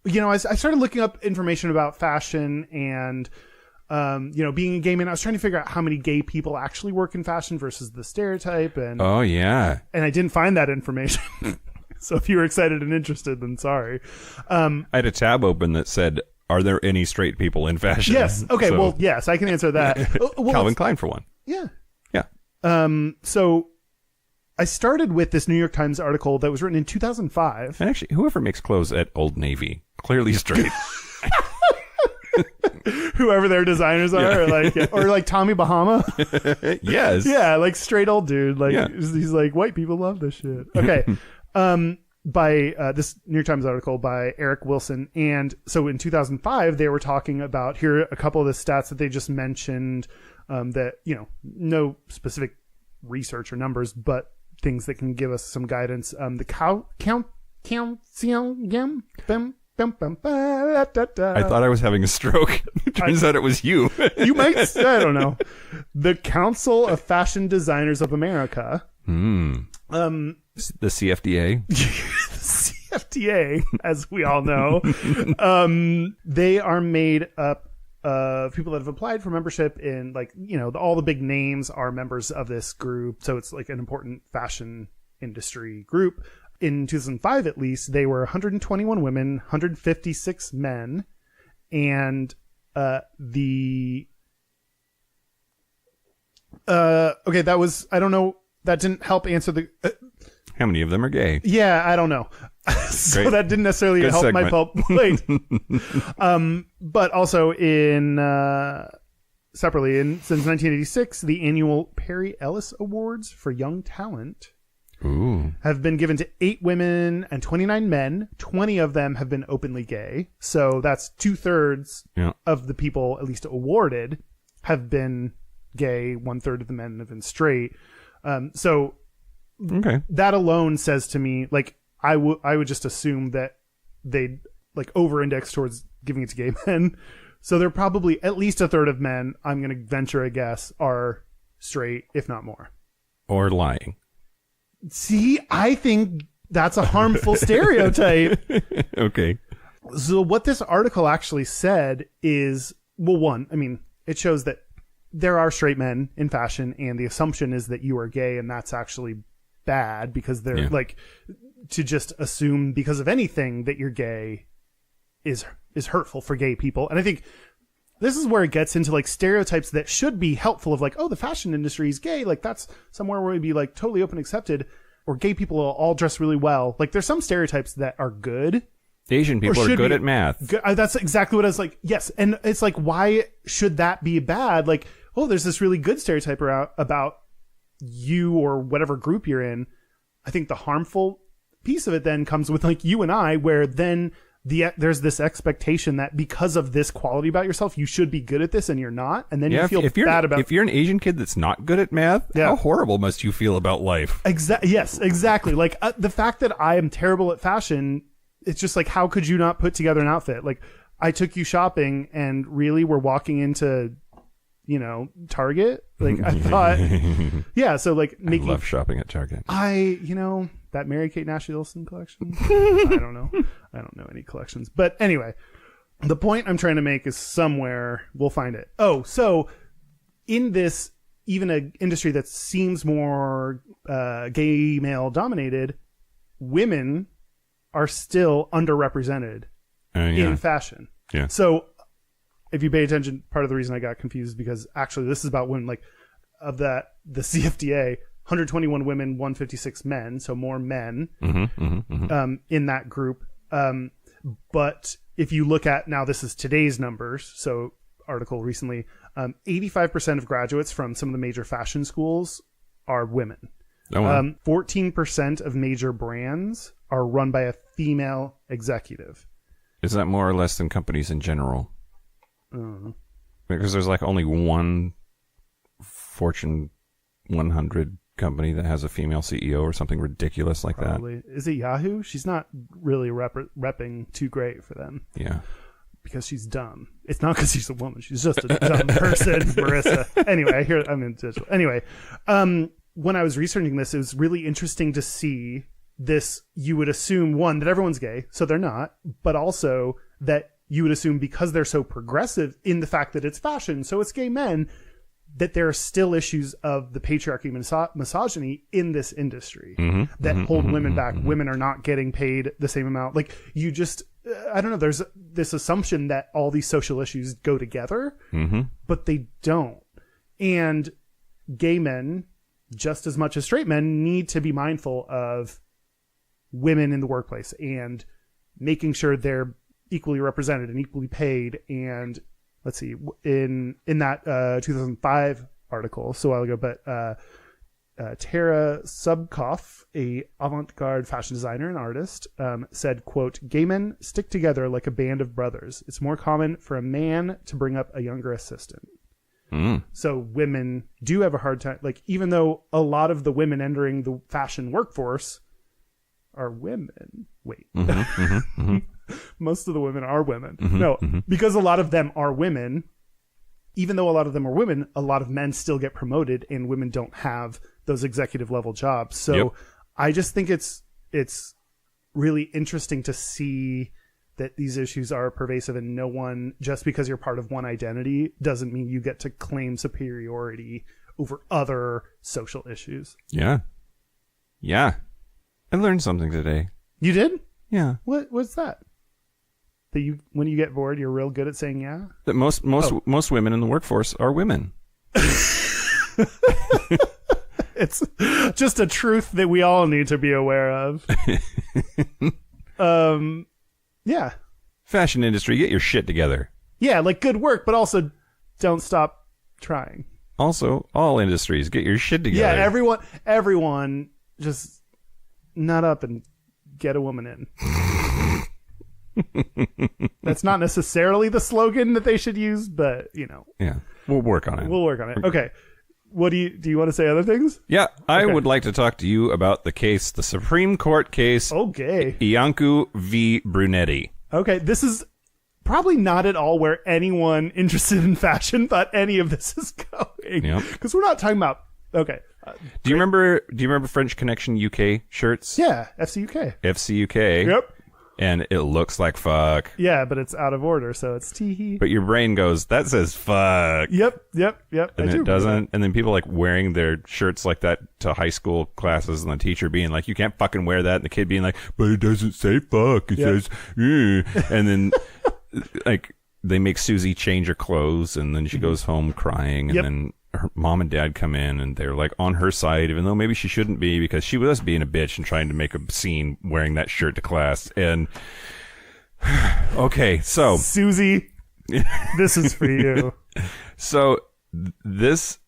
You know, I started looking up information about fashion and, being a gay man. I was trying to figure out how many gay people actually work in fashion versus the stereotype. And Oh, yeah. I didn't find that information. So if you were excited and interested, then sorry. I had a tab open that said, are there any straight people in fashion? Yes. Okay. So, Well, yes, I can answer that. Well, Calvin Klein, for one. yeah. Yeah. So I started with this New York Times article that was written in 2005. And actually, whoever makes clothes at Old Navy, clearly straight. Whoever their designers are, or like Tommy Bahama. Yes. Yeah, like straight old dude. Like Yeah. he's like, white people love this shit. Okay. By this New York Times article by Eric Wilson. And so in 2005, they were talking about, here are a couple of the stats that they just mentioned, that, no specific research or numbers, but things that can give us some guidance. The I thought I was having a stroke. Turns out it was you. You might, I don't know. The Council of Fashion Designers of America. The CFDA. CFDA, as we all know. They are made up of people that have applied for membership in, like, all the big names are members of this group. So it's like an important fashion industry group. In 2005, at least, they were 121 women, 156 men, and okay, that was, I don't know, that didn't help answer the. How many of them are gay? Yeah, I don't know. So Great. that didn't necessarily Good help segment. my plate. But also separately, since 1986, the annual Perry Ellis Awards for Young Talent Ooh. have been given to 8 women and 29 men. 20 of them have been openly gay. So that's 2/3 Yeah. of the people at least awarded have been gay. 1/3 of the men have been straight. So Okay. that alone says to me, like, I would just assume that they'd like over-index towards giving it to gay men. So they're probably at least a third of men, I'm going to venture a guess, are straight, if not more. Or lying. See, I think that's a harmful stereotype. Okay. So what this article actually said is, well, one, I mean, it shows that there are straight men in fashion, and the assumption is that you are gay, and that's actually bad because they're like, to just assume because of anything that you're gay is hurtful for gay people. And I think this is where it gets into like stereotypes that should be helpful of like, oh, the fashion industry is gay. Like that's somewhere where we'd be like totally open, accepted, or gay people all dress really well. Like there's some stereotypes that are good. Asian people are good at math. That's exactly what I was like. Yes. And it's like, why should that be bad? Like, oh, there's this really good stereotype about you or whatever group you're in. I think the harmful piece of it then comes with like you and I, where then there's this expectation that because of this quality about yourself, you should be good at this and you're not. And then you feel bad about if you're an Asian kid that's not good at math, how horrible must you feel about life? Yes, exactly. Like the fact that I am terrible at fashion, it's just like, how could you not put together an outfit? Like I took you shopping and really we're walking into, Target. Like I thought, so like I love shopping at Target. That Mary-Kate and Ashley Olsen collection. I don't know any collections, but anyway, the point I'm trying to make is somewhere we'll find it. Oh, so in this, even an industry that seems more gay male dominated, women are still underrepresented in fashion. Yeah. So if you pay attention, part of the reason I got confused is because actually this is about women. Like of the CFDA, 121 women, 156 men, so more men in that group. But if you look at now, this is today's numbers. So article recently, 85% of graduates from some of the major fashion schools are women. Oh, wow. 14% of major brands are run by a female executive. Is that more or less than companies in general? Because there's like only one Fortune 100 company that has a female CEO or something ridiculous like Probably. Is it Yahoo? She's not really repping too great for them. Yeah. Because she's dumb. It's not because she's a woman. She's just a dumb person, Marissa. Anyway, I'm in digital. Anyway, when I was researching this, it was really interesting to see this. You would assume, one, that everyone's gay, so they're not, but also that you would assume because they're so progressive in the fact that it's fashion, so it's gay men, that there are still issues of the patriarchy, misogyny in this industry that hold women back. Women are not getting paid the same amount. Like you just, I don't know. There's this assumption that all these social issues go together, but they don't. And gay men, just as much as straight men, need to be mindful of women in the workplace and making sure they're equally represented and equally paid. And let's see, in that 2005 article, so a while ago, but Tara Subkoff, a avant-garde fashion designer and artist, said, quote, "Gay men stick together like a band of brothers. It's more common for a man to bring up a younger assistant." So women do have a hard time, like even though a lot of the women entering the fashion workforce are women. Wait. Most of the women are women. Because a lot of them are women, even though a lot of them are women, a lot of men still get promoted and women don't have those executive level jobs. So I just think it's really interesting to see that these issues are pervasive, and no one, just because you're part of one identity doesn't mean you get to claim superiority over other social issues. Yeah. I learned something today. You did? Yeah. What's that? That you, when you get bored, you're real good at saying yeah? That most women in the workforce are women. It's just a truth that we all need to be aware of. Yeah. Fashion industry, get your shit together. Yeah, like good work, but also don't stop trying. Also, all industries, get your shit together. Yeah, everyone just nut up and get a woman in. That's not necessarily the slogan that they should use, but Yeah, we'll work on it. Okay. what do you want to say other things? Yeah, I Okay. would like to talk to you about the Supreme Court case, Okay. Iancu v. Brunetti. Okay, this is probably not at all where anyone interested in fashion thought any of this is going. Yep. Because we're not talking about. Okay. Do you remember French Connection UK shirts? Yeah, FCUK. FCUK. Yep. And it looks like fuck. Yeah, but it's out of order, so it's teehee. But your brain goes, that says fuck. Yep. And I do it remember doesn't. And then people like wearing their shirts like that to high school classes, and the teacher being like, you can't fucking wear that. And the kid being like, but it doesn't say fuck. It says, eh. And then like they make Susie change her clothes, and then she goes home crying. And Yep. then her mom and dad come in, and they're like on her side, even though maybe she shouldn't be, because she was being a bitch and trying to make a scene wearing that shirt to class. And okay, so Susie, this is for you. So this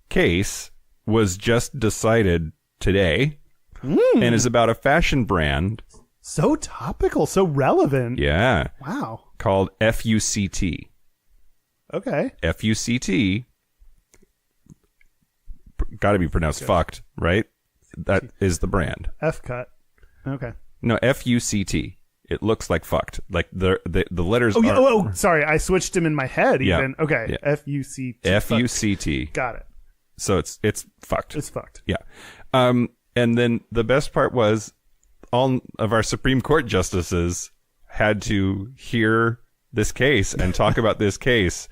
case was just decided today and is about a fashion brand. So topical, so relevant. Yeah. Wow. Called FUCT. Okay. FUCT. Got to be pronounced fucked, right? That is the brand. F cut. Okay. No, FUCT. It looks like fucked. Like the letters Oh, yeah. are Sorry. I switched him in my head Yeah. even. Okay. Yeah. F-U-C-T. FUCT. Got it. So it's fucked. It's fucked. Yeah. And then the best part was all of our Supreme Court justices had to hear this case and talk about this case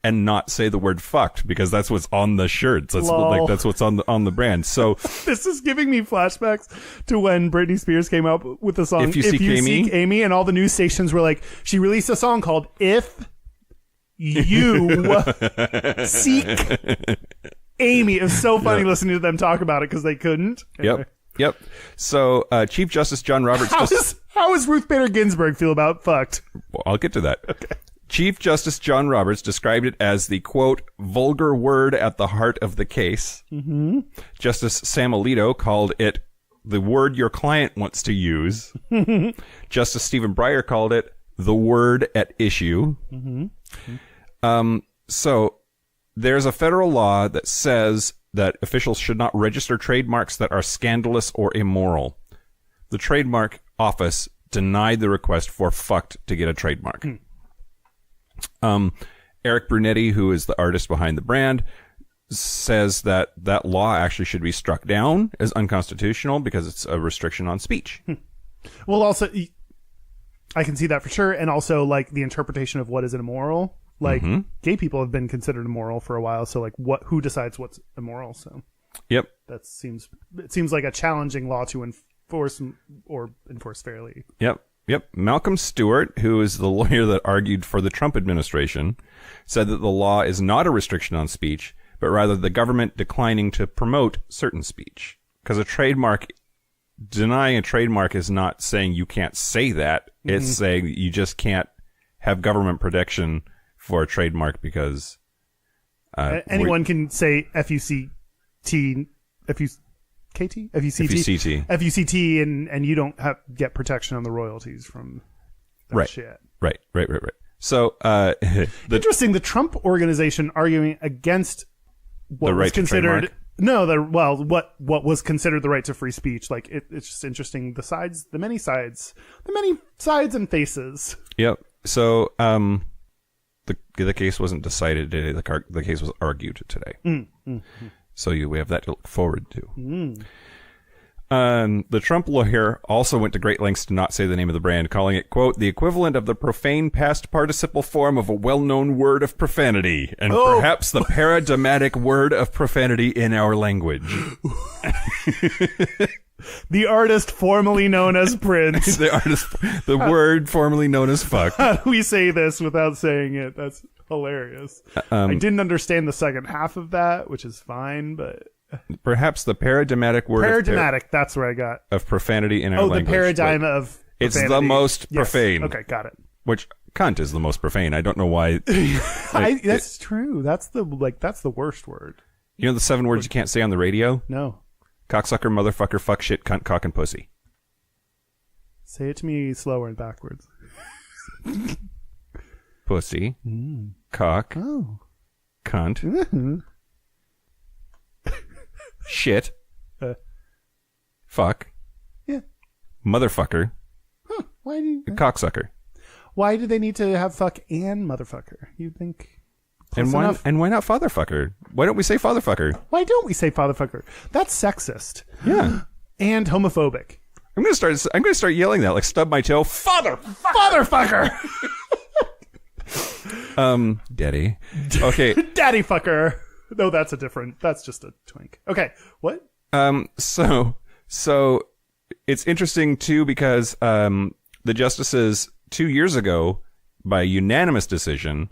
and not say the word fucked, because that's what's on the shirts. That's Lol. that's what's on the brand. So This is giving me flashbacks to when Britney Spears came out with the song If You Seek Amy? and all the news stations were like, she released a song called If You Seek Amy. It was so funny Yeah. listening to them talk about it because they couldn't. Yep. So Chief Justice John Roberts How does Ruth Bader Ginsburg feel about fucked? Well, I'll get to that. Okay. Chief Justice John Roberts described it as the, quote, vulgar word at the heart of the case. Mm-hmm. Justice Sam Alito called it the word your client wants to use. Justice Stephen Breyer called it the word at issue. Mm-hmm. So there's a federal law that says that officials should not register trademarks that are scandalous or immoral. The trademark office denied the request for fucked to get a trademark. Eric Brunetti, who is the artist behind the brand, says that that law actually should be struck down as unconstitutional because it's a restriction on speech. Well, also, I can see that for sure. And also, like, the interpretation of what is immoral. Like, gay people have been considered immoral for a while. So, like, who decides what's immoral? So, Yep. it seems like a challenging law to enforce or enforce fairly. Yep. Malcolm Stewart, who is the lawyer that argued for the Trump administration, said that the law is not a restriction on speech, but rather the government declining to promote certain speech. Because denying a trademark is not saying you can't say that. It's saying you just can't have government protection for a trademark because Anyone can say FUCT, FUCT, and you don't get protection on the royalties from that shit. Right. So, Interesting. The Trump organization arguing against what The right was to considered trademark? what was considered the right to free speech. Like it's just interesting. The many sides and faces. yep. So, the case wasn't decided today. The case was argued today. So we have that to look forward to. The Trump lawyer also went to great lengths to not say the name of the brand, calling it, quote, the equivalent of the profane past participle form of a well-known word of profanity, and perhaps the paradigmatic word of profanity in our language. The artist formerly known as Prince. the word formerly known as fuck. How do we say this without saying it? That's hilarious. I didn't understand the second half of that, which is fine, but Perhaps the paradigmatic word that's where I got. of profanity in our language. The paradigm Like, of it's profanity. the most Yes. profane. Okay, got it. Which cunt is the most profane. I don't know why. That's true. That's the worst word. You know the 7 words you can't say on the radio? No. Cocksucker, motherfucker, fuck, shit, cunt, cock, and pussy. Say it to me slower and backwards. Pussy, cock, Oh. cunt, shit, fuck, Yeah. motherfucker, Why do cocksucker. Why do they need to have fuck and motherfucker? You'd think. And close enough. why not fatherfucker? Why don't we say fatherfucker? Why don't we say fatherfucker? That's sexist. Yeah. And homophobic. I'm gonna start yelling that, like stub my toe, Fatherfucker. daddy. Okay. Daddy fucker. No, that's just a twink. Okay. What? So it's interesting too because the justices 2 years ago, by unanimous decision,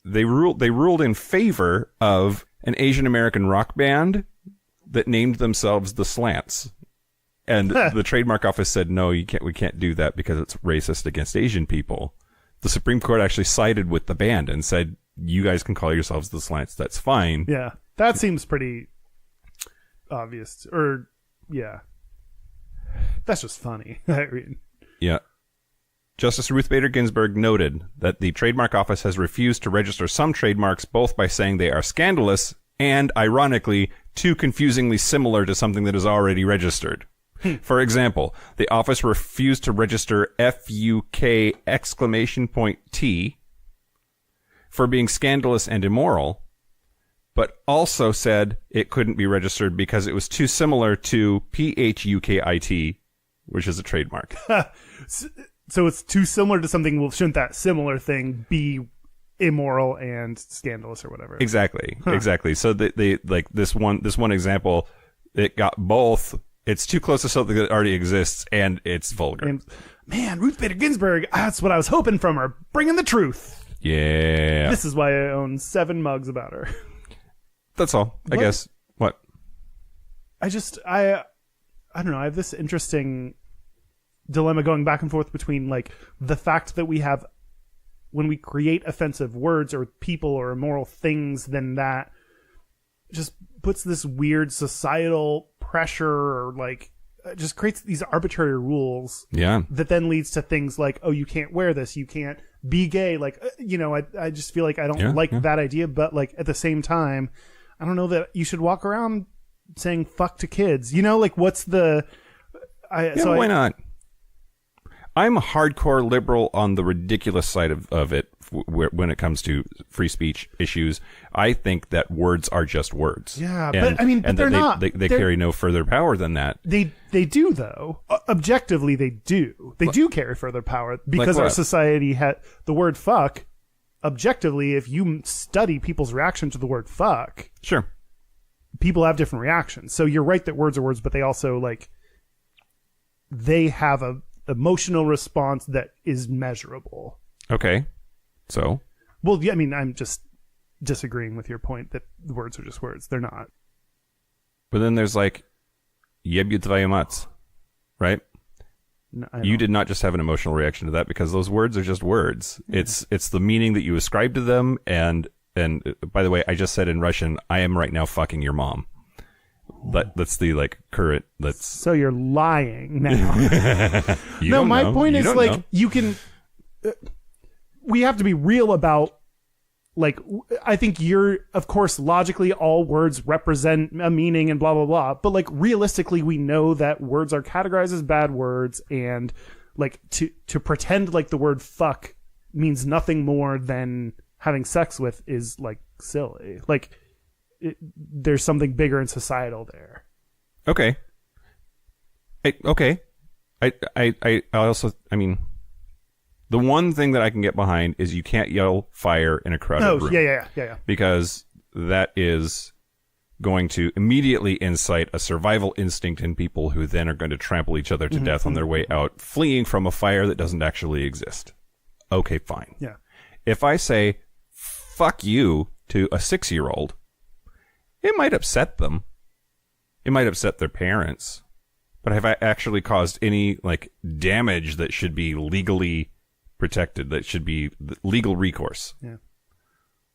they ruled in favor of an Asian American rock band that named themselves the Slants. And the trademark office said, no, we can't do that because it's racist against Asian people. The Supreme Court actually sided with the band and said, you guys can call yourselves the Slants. That's fine. Yeah. That seems pretty obvious. Or, yeah. That's just funny. I mean, yeah. Justice Ruth Bader Ginsburg noted that the trademark office has refused to register some trademarks both by saying they are scandalous and, ironically, too confusingly similar to something that is already registered. For example, the office refused to register FUK T for being scandalous and immoral, but also said it couldn't be registered because it was too similar to PHUKIT, which is a trademark. so it's too similar to something. Well, shouldn't that similar thing be immoral and scandalous or whatever? Exactly. Exactly. So they like this one example, it got both. It's too close to something that already exists, and it's vulgar. And, man, Ruth Bader Ginsburg, that's what I was hoping from her. Bringing the truth. Yeah. This is why I own 7 mugs about her. That's all, I guess. What? I don't know. I have this interesting dilemma going back and forth between, like, the fact that we have, when we create offensive words or people or immoral things, then that just puts this weird societal pressure or like just creates these arbitrary rules that then leads to things like, oh, you can't wear this, you can't be gay, like I just feel like I don't like that idea, but like at the same time I don't know that you should walk around saying fuck to kids, like what's the why not? I'm a hardcore liberal on the ridiculous side of it when it comes to free speech issues. I think that words are just words. Yeah, but they're not. They carry no further power than that. They do, though. Objectively, they do. They do carry further power because our society had the word fuck. Objectively, if you study people's reaction to the word fuck, sure, people have different reactions. So you're right that words are words, but they also they have a emotional response that is measurable. Okay. So? Well, yeah, I'm just disagreeing with your point that the words are just words. They're not. But then there's Jebju tvoju mats, right? No, you did not just have an emotional reaction to that because those words are just words. Yeah. It's the meaning that you ascribe to them. And by the way, I just said in Russian, I am right now fucking your mom. That's the current. So you're lying now. No, my point is you can. We have to be real about I think you're, of course, logically all words represent a meaning and blah blah blah. But realistically, we know that words are categorized as bad words, and to pretend the word fuck means nothing more than having sex with is silly. There's something bigger and societal there. Okay. Okay. I also, the one thing that I can get behind is you can't yell fire in a crowded room. Yeah. Because that is going to immediately incite a survival instinct in people who then are going to trample each other to death on their way out, fleeing from a fire that doesn't actually exist. Okay, fine. Yeah. If I say, fuck you to a 6-year-old, it might upset them. It might upset their parents. But have I actually caused any damage that should be legally protected, that should be legal recourse? Yeah.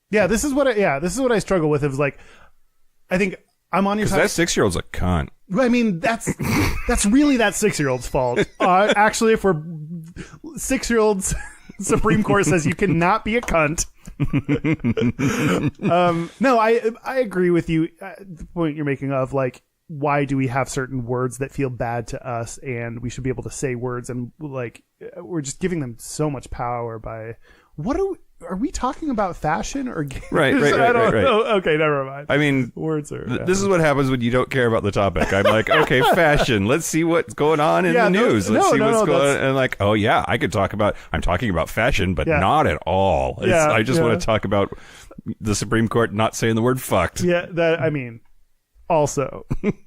Yeah, this is what I struggle with. It was I think I'm on your side. That 6-year-old's a cunt. That's really that 6-year-old's fault. Actually, if we're 6-year-olds, Supreme Court says you cannot be a cunt. No, I agree with you. The point you're making of like, why do we have certain words that feel bad to us, and we should be able to say words, and like we're just giving them so much power by what are we talking about fashion or games? Right. I don't know. Okay, never mind. I mean, words are. This is what happens when you don't care about the topic. I'm like, okay, fashion. Let's see what's going on in the news. Let's see what's going on. And like, oh yeah, I'm talking about fashion, but not at all. I just want to talk about the Supreme Court not saying the word fucked. Yeah, also,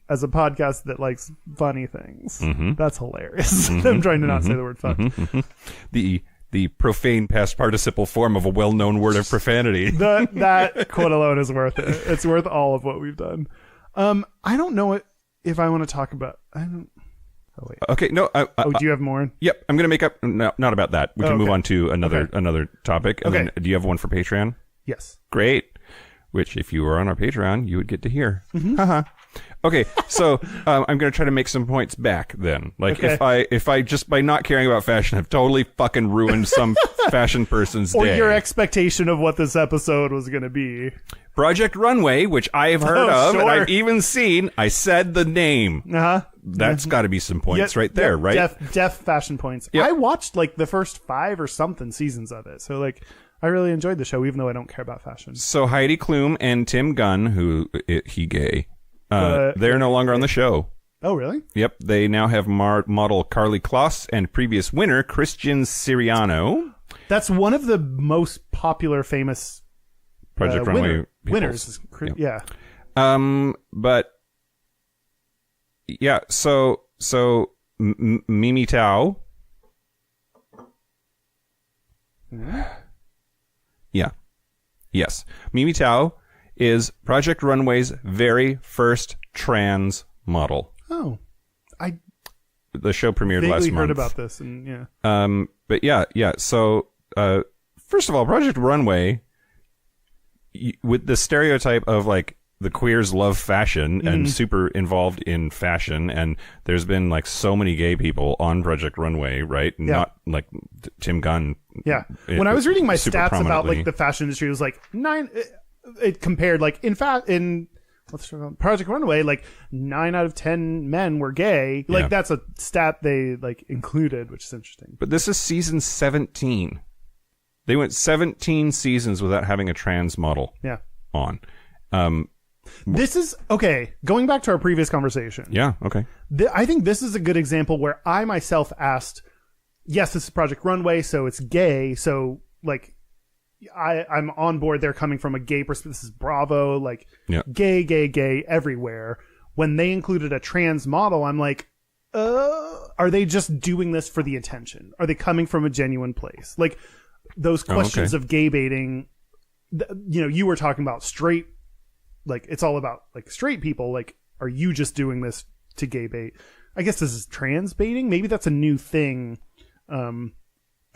as a podcast that likes funny things, that's hilarious. I'm trying to not say the word fuck. The profane past participle form of a well-known word of profanity. That quote alone is worth it. It's worth all of what we've done. I don't know if I want to talk about. I don't. Oh wait. Okay. No. Do you have more? Yep. I'm gonna make up. No, not about that. We can move on to another topic. And then, do you have one for Patreon? Yes. Great. Which, if you were on our Patreon, you would get to hear. Haha. Okay, so I'm going to try to make some points back then. Like, if I just by not caring about fashion have totally fucking ruined some fashion person's or day. Or your expectation of what this episode was going to be. Project Runway, which I have heard of, and I've even seen. I said the name. That's got to be some points right there, right? Def fashion points. Yep. I watched like the first 5 or something seasons of it, so like I really enjoyed the show, even though I don't care about fashion. So Heidi Klum and Tim Gunn, he gay, they're no longer on the show. Oh, really? Yep. They now have model Carly Kloss and previous winner Christian Siriano. That's one of the most popular, famous Project Runway winners. Yeah. But yeah. So Mimi Tao. Yeah. Yes. Mimi Tao is Project Runway's very first trans model. Oh. The show premiered last month. Heard about this, and yeah. But yeah. So, first of all, Project Runway, with the stereotype of like the queers love fashion and super involved in fashion, and there's been like so many gay people on Project Runway, right? Yeah. Not like Tim Gunn. Yeah. When I was reading my stats about like the fashion industry, it was like 9. It compared like in Project Runway, like 9 out of 10 men were gay. Like that's a stat they like included, which is interesting. But this is season 17. They went 17 seasons without having a trans model on. This is okay. Going back to our previous conversation. Yeah. Okay. I think this is a good example where I myself asked, yes, this is Project Runway, so it's gay. So like, I'm on board. They're coming from a gay perspective. This is Bravo, like gay everywhere. When they included a trans model, I'm like, are they just doing this for the attention? Are they coming from a genuine place? Like those questions of gay baiting, you were talking about straight, like it's all about like straight people. Like, are you just doing this to gay bait? I guess this is trans baiting. Maybe that's a new thing.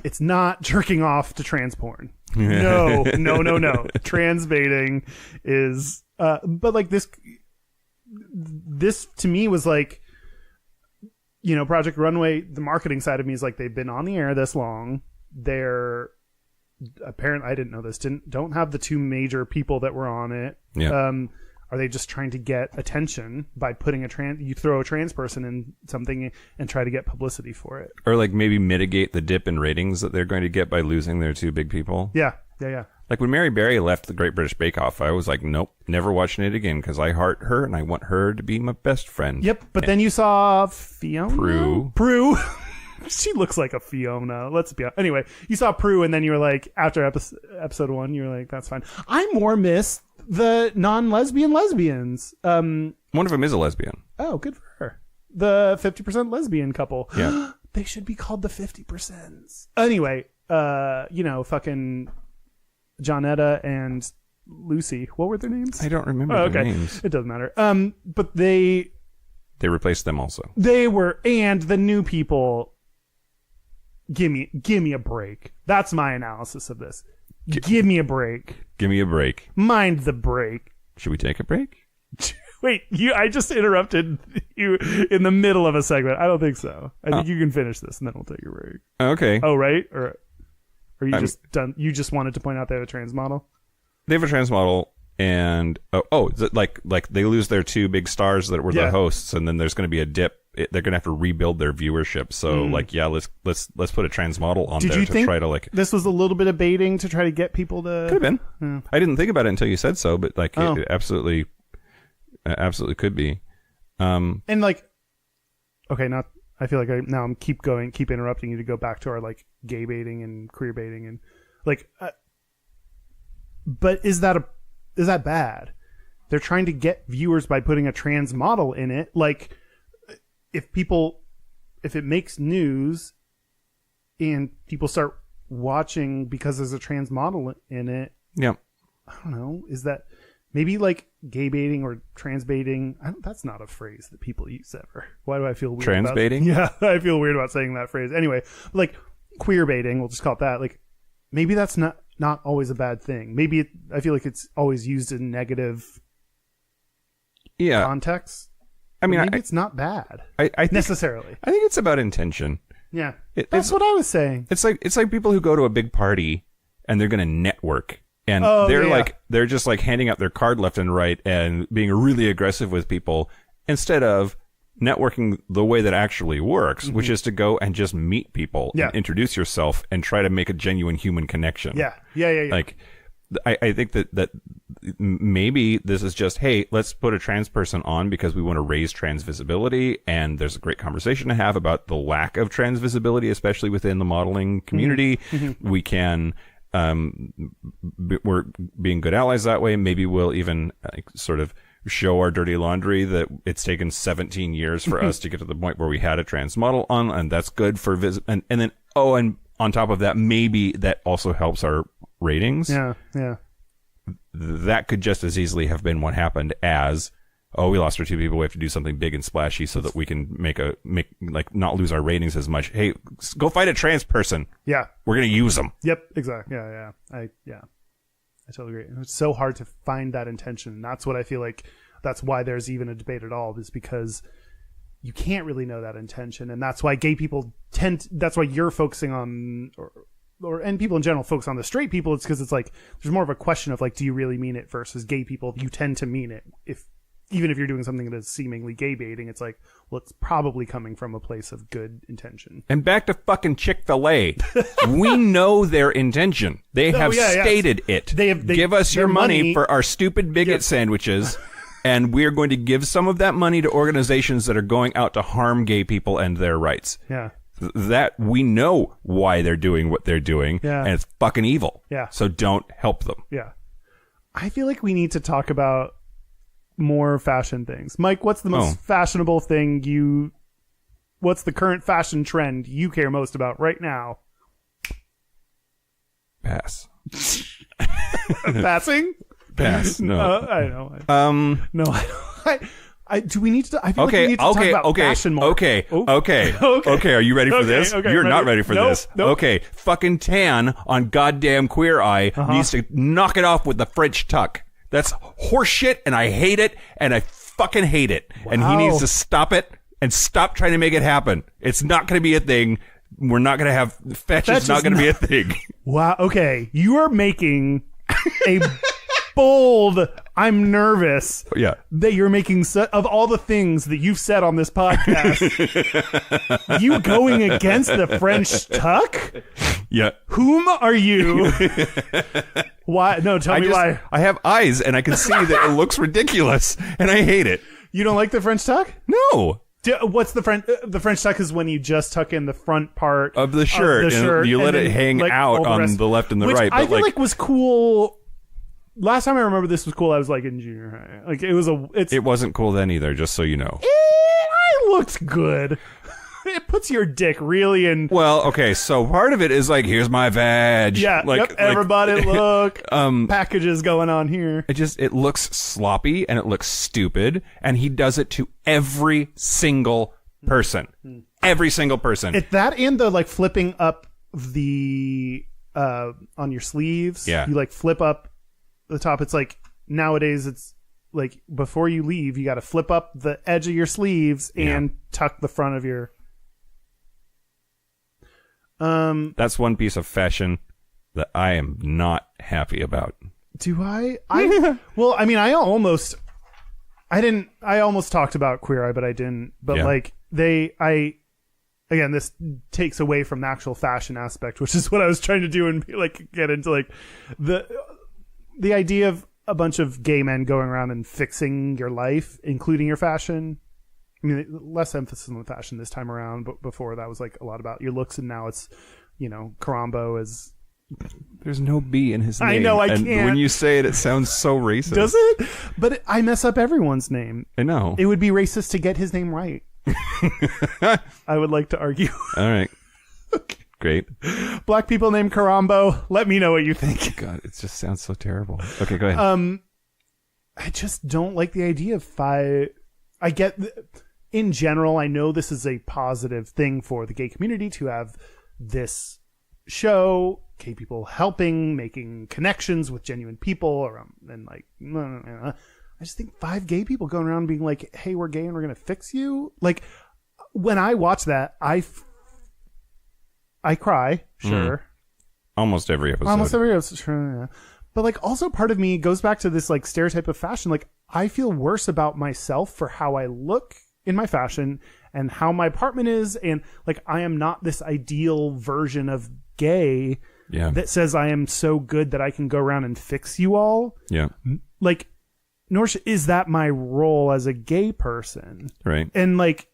It's not jerking off to trans porn. No. Trans baiting is, but like this to me was like, Project Runway, the marketing side of me is like, they've been on the air this long. They're apparently, I didn't know this, don't have the 2 major people that were on it. Yeah. Are they just trying to get attention by putting you throw a trans person in something and try to get publicity for it? Or like maybe mitigate the dip in ratings that they're going to get by losing their 2 big people? Yeah. Like when Mary Berry left the Great British Bake Off, I was like, nope, never watching it again because I heart her and I want her to be my best friend. Yep, but then you saw Fiona? Prue. She looks like a Fiona. Let's be honest. Anyway, you saw Prue and then you were like, after episode 1, you were like, that's fine. I more miss the non-lesbian lesbians. One of them is a lesbian. Oh, good for her. The 50% lesbian couple. Yeah. They should be called the 50%. Anyway, fucking Johnetta and Lucy. What were their names? I don't remember their names. It doesn't matter. But they replaced them also. They were, and the new people. Give me a break. That's my analysis of this. Give me a break. Give me a break. Mind the break. Should we take a break? Wait, I just interrupted you in the middle of a segment. I don't think so. I think you can finish this and then we'll take a break. Okay. Oh, right? Or Or you just wanted to point out they have a trans model? They have a trans model, and like they lose their 2 big stars that were the hosts, and then there's going to be a dip. They're going to have to rebuild their viewership. So let's put a trans model on there to try to like. This was a little bit of baiting to try to get people to. Could have been. I didn't think about it until you said so, but like it absolutely could be. And like, okay, not. I feel like I'm keep interrupting you to go back to our like gay baiting and queer baiting and like. But is that bad? They're trying to get viewers by putting a trans model in it. Like, if it makes news and people start watching because there's a trans model in it. Yeah. I don't know. Is that maybe like gay baiting or trans baiting? That's not a phrase that people use ever. Why do I feel weird trans baiting? Yeah, I feel weird about saying that phrase. Anyway, like queer baiting, we'll just call it that. Like, maybe that's not always a bad thing. Maybe I feel like it's always used in negative context. I mean, maybe it's not bad. I think, necessarily. I think it's about intention. Yeah, that's what I was saying. It's like people who go to a big party and they're going to network, and they're just like handing out their card left and right and being really aggressive with people instead of networking the way that actually works, which is to go and just meet people and introduce yourself and try to make a genuine human connection. Yeah. Like, I think that maybe this is just, hey, let's put a trans person on because we want to raise trans visibility, and there's a great conversation to have about the lack of trans visibility, especially within the modeling community. We can, we're being good allies that way. Maybe we'll even sort of show our dirty laundry that it's taken 17 years for us to get to the point where we had a trans model on, and that's good for and then and on top of that, maybe that also helps our ratings. Yeah. That could just as easily have been what happened as, we lost our 2 people. We have to do something big and splashy so that we can make not lose our ratings as much. Hey, go find a trans person. Yeah. We're going to use them. Yep. Exactly. Yeah. I totally agree. It's so hard to find that intention. That's what I feel like. That's why there's even a debate at all, is because you can't really know that intention. And that's why gay people that's why you're focusing on, and people in general focus on the straight people. It's because it's like, there's more of a question of like, do you really mean it, versus gay people. You tend to mean it. Even if you're doing something that is seemingly gay baiting, it's like, well, it's probably coming from a place of good intention. And back to fucking Chick-fil-A. We know their intention. They have stated it. They give us your money for our stupid bigot sandwiches, and we're going to give some of that money to organizations that are going out to harm gay people and their rights. Yeah. That we know why they're doing what they're doing, and it's fucking evil. Yeah. So don't help them. Yeah. I feel like we need to talk about more fashion things. Mike, what's the most fashionable thing what's the current fashion trend you care most about right now? Pass. Passing? Pass. No. I know. No, do we need to? I feel like we need to talk about fashion more. Okay. Are you ready for this? You're not ready for this. Nope. Okay. Fucking Tan on goddamn Queer Eye needs to knock it off with the French tuck. That's horseshit, and I hate it, and I fucking hate it. Wow. And he needs to stop it and stop trying to make it happen. It's not going to be a thing. We're not going to have fetch. It's not going to be a thing. Wow. Okay. You are making a bold. I'm nervous. Yeah. That you're making of all the things that you've said on this podcast, you going against the French tuck? Yeah. Whom are you? Why? No, tell me why. I have eyes, and I can see that it looks ridiculous, and I hate it. You don't like the French tuck? No. What's the French? The French tuck is when you just tuck in the front part of the shirt. And you let it hang out on the left and the right. But I feel like was cool. Last time I remember this was cool, I was like in junior high. Like it wasn't cool then either, just so you know. I looked good. It puts your dick really in. Well, okay, so part of it is like, here's my vag. Yeah, everybody look. Packages going on here. It looks sloppy and it looks stupid, and he does it to every single person. Every single person. That and the like flipping up the on your sleeves. Yeah. You like flip up the top. It's like nowadays it's like before you leave, you got to flip up the edge of your sleeves and tuck the front of your. That's one piece of fashion that I am not happy about. Do I? Well, I mean, I almost talked about Queer Eye, but I didn't. But Yeah. like again, this takes away from the actual fashion aspect, which is what I was trying to do and be like, get into like the idea of a bunch of gay men going around and fixing your life, including your fashion. I mean, less emphasis on the fashion this time around, but before that was like a lot about your looks, and now it's, Karambo is. There's no B in his name. I know, I and can't. when you say it, it sounds so racist. Does it? But I mess up everyone's name. I know. It would be racist to get his name right. I would like to argue. All right. Great. Black people named Karambo. Let me know what you think. God, it just sounds so terrible. Okay, go ahead. I just don't like the idea of five. I get, in general, I know this is a positive thing for the gay community to have this show, gay people helping, making connections with genuine people, and like, I just think 5 gay people going around being like, hey, we're gay and we're going to fix you. Like, when I watch that, I cry, sure. Almost every episode. Sure, yeah. But like, also part of me goes back to this like stereotype of fashion. Like, I feel worse about myself for how I look in my fashion and how my apartment is. And like, I am not this ideal version of gay that says I am so good that I can go around and fix you all. Yeah. Like, nor is that my role as a gay person. Right. And like,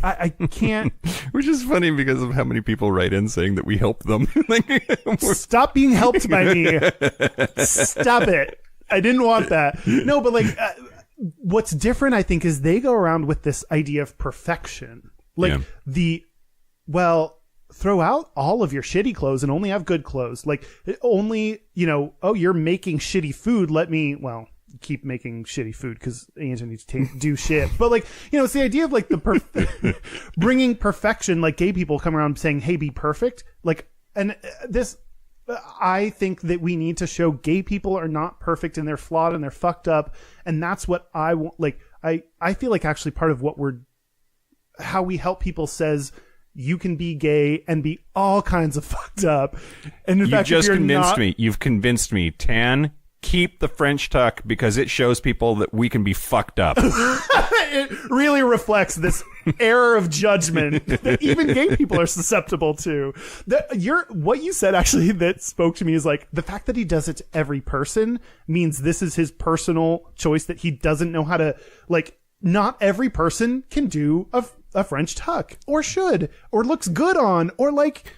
I can't. Which is funny because of how many people write in saying that we help them. Stop being helped by me. Stop it. I didn't want that. No, but like, what's different, I think, is they go around with this idea of perfection. Like throw out all of your shitty clothes and only have good clothes. Like, only, you're making shitty food. Let me, keep making shitty food because Anthony needs to do shit. But like, it's the idea of like bringing perfection. Like, gay people come around saying, hey, be perfect. Like, and this, I think that we need to show gay people are not perfect and they're flawed and they're fucked up. And that's what I want. Like, I feel like actually part of how we help people says you can be gay and be all kinds of fucked up. And in fact, you've convinced me, Tan. Keep the French tuck because it shows people that we can be fucked up. It really reflects this error of judgment that even gay people are susceptible to. What you said actually that spoke to me is like, the fact that he does it to every person means this is his personal choice, that he doesn't know how to, like, not every person can do a French tuck or should or looks good on, or like,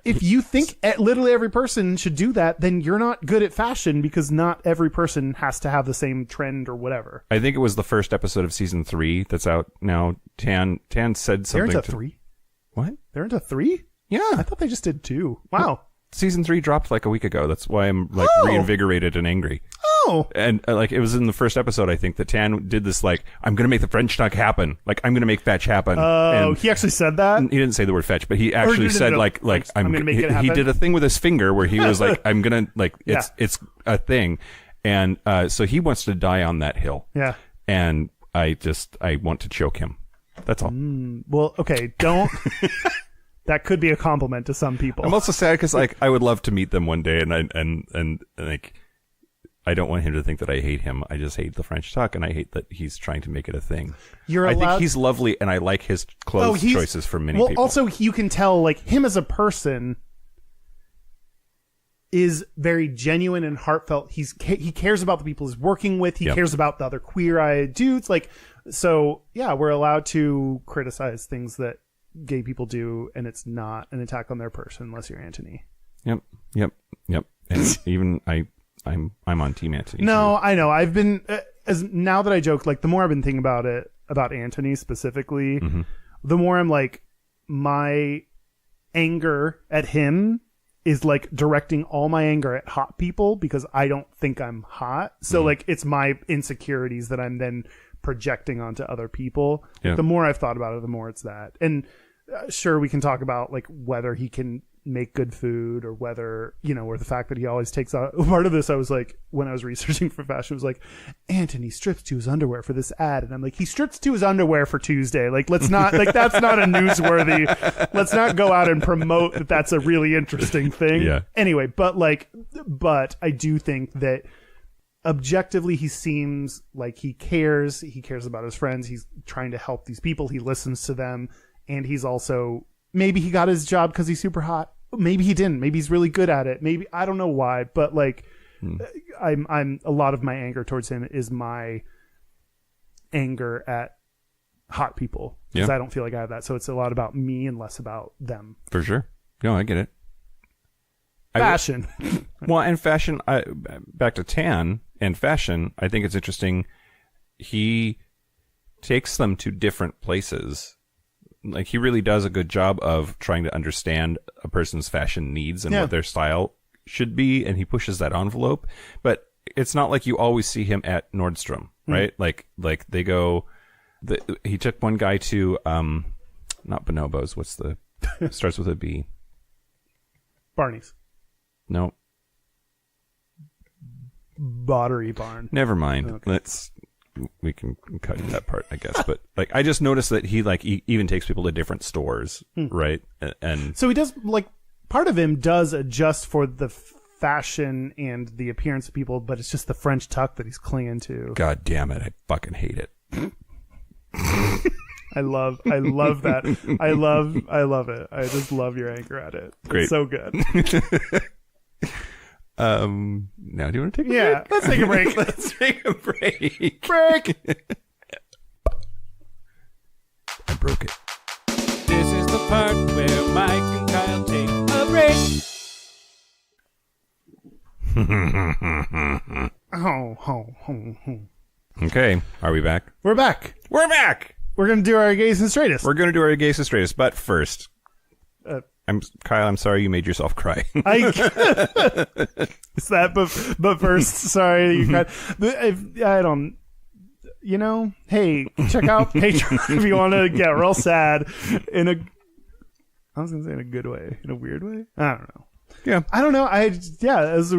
if you think literally every person should do that, then you're not good at fashion because not every person has to have the same trend or whatever. I think it was the first episode of season 3 that's out now. Tan said something. They're into 3? What? They're into 3? Yeah. I thought they just did 2. Wow. Season 3 dropped like a week ago. That's why I'm like reinvigorated and angry. Oh. And like, it was in the first episode, I think, that Tan did this, like, I'm going to make the French tuck happen. Like, I'm going to make fetch happen. Oh, he actually said that? He didn't say the word fetch, but he actually said like I'm going to make it happen. He did a thing with his finger where he was like, I'm going to, like, it's a thing. And so he wants to die on that hill. Yeah. And I want to choke him. That's all. Well, okay, don't. That could be a compliment to some people. I'm also sad because like I would love to meet them one day, and like I don't want him to think that I hate him. I just hate the French tuck, and I hate that he's trying to make it a thing. I think he's lovely, and I like his clothes choices for many people. Well, also you can tell like him as a person is very genuine and heartfelt. He cares about the people he's working with. He cares about the other queer-eyed dudes. Like, so yeah, we're allowed to criticize things that gay people do, and it's not an attack on their person unless you're Anthony. Yep. And even I'm on Team Anthony. No, I know. I've been now that I joke, like the more I've been thinking about Anthony specifically, the more I'm like, my anger at him is like directing all my anger at hot people because I don't think I'm hot. So like it's my insecurities that I'm then projecting onto other people. The more I've thought about it, the more it's that. And sure, we can talk about like whether he can make good food, or whether, or the fact that he always takes out part of this. I was like, when I was researching for fashion, it was like, Anthony strips to his underwear for this ad. And I'm like, he strips to his underwear for Tuesday. Like, let's not, like, that's not a newsworthy, let's not go out and promote that that's a really interesting thing. Yeah. Anyway, but I do think that objectively he seems like he cares about his friends. He's trying to help these people. He listens to them. And he's also, maybe he got his job because he's super hot. Maybe he didn't. Maybe he's really good at it. Maybe, I don't know why, but like, I'm a lot of my anger towards him is my anger at hot people, because I don't feel like I have that. So it's a lot about me and less about them. For sure. No, I get it. Fashion. Well, and fashion, back to Tan and fashion, I think it's interesting. He takes them to different places. Like, he really does a good job of trying to understand a person's fashion needs and what their style should be, and he pushes that envelope. But it's not like you always see him at Nordstrom, right? Like they go. He took one guy to not Bonobos. What's the starts with a B? Barney's. No. Pottery Barn. Never mind. Okay. We can cut that part, I guess. But like, I just noticed that he even takes people to different stores, right? And so he does, like, part of him does adjust for the fashion and the appearance of people, but it's just the French tuck that he's clinging to. God damn it, I fucking hate it. I love that. I love it. I just love your anger at it. Great. It's so good. Now do you want to take a break? Let's take a break. Let's take a break. Break. I broke it. This is the part where Mike and Kyle take a break. Okay, are we back? We're back. We're back! We're going to do our gays and straightest. We're going to do our gayest and straightest, but first, Kyle, I'm sorry you made yourself cry. It's that, but first, sorry you cried. I don't, hey, check out Patreon if you want to get real sad I was going to say in a good way, in a weird way. I don't know. Yeah. I don't know. As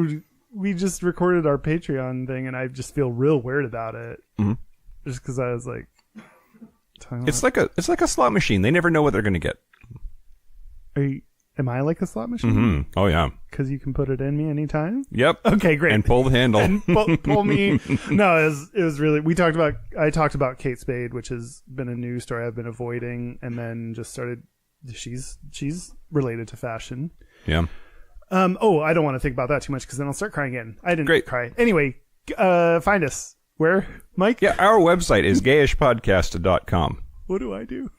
we just recorded our Patreon thing, and I just feel real weird about it. Mm-hmm. Just because I was like, it's like a slot machine. They never know what they're going to get. Am I like a slot machine? Mm-hmm. Oh yeah. Because you can put it in me anytime? Yep. Okay, great. And pull the handle. And pull me. No, it was really, I talked about Kate Spade, which has been a news story I've been avoiding, and then just started, she's related to fashion. Yeah. I don't want to think about that too much, because then I'll start crying again. I didn't cry. Anyway, find us. Where, Mike? Yeah, our website is gayishpodcast.com. What do I do?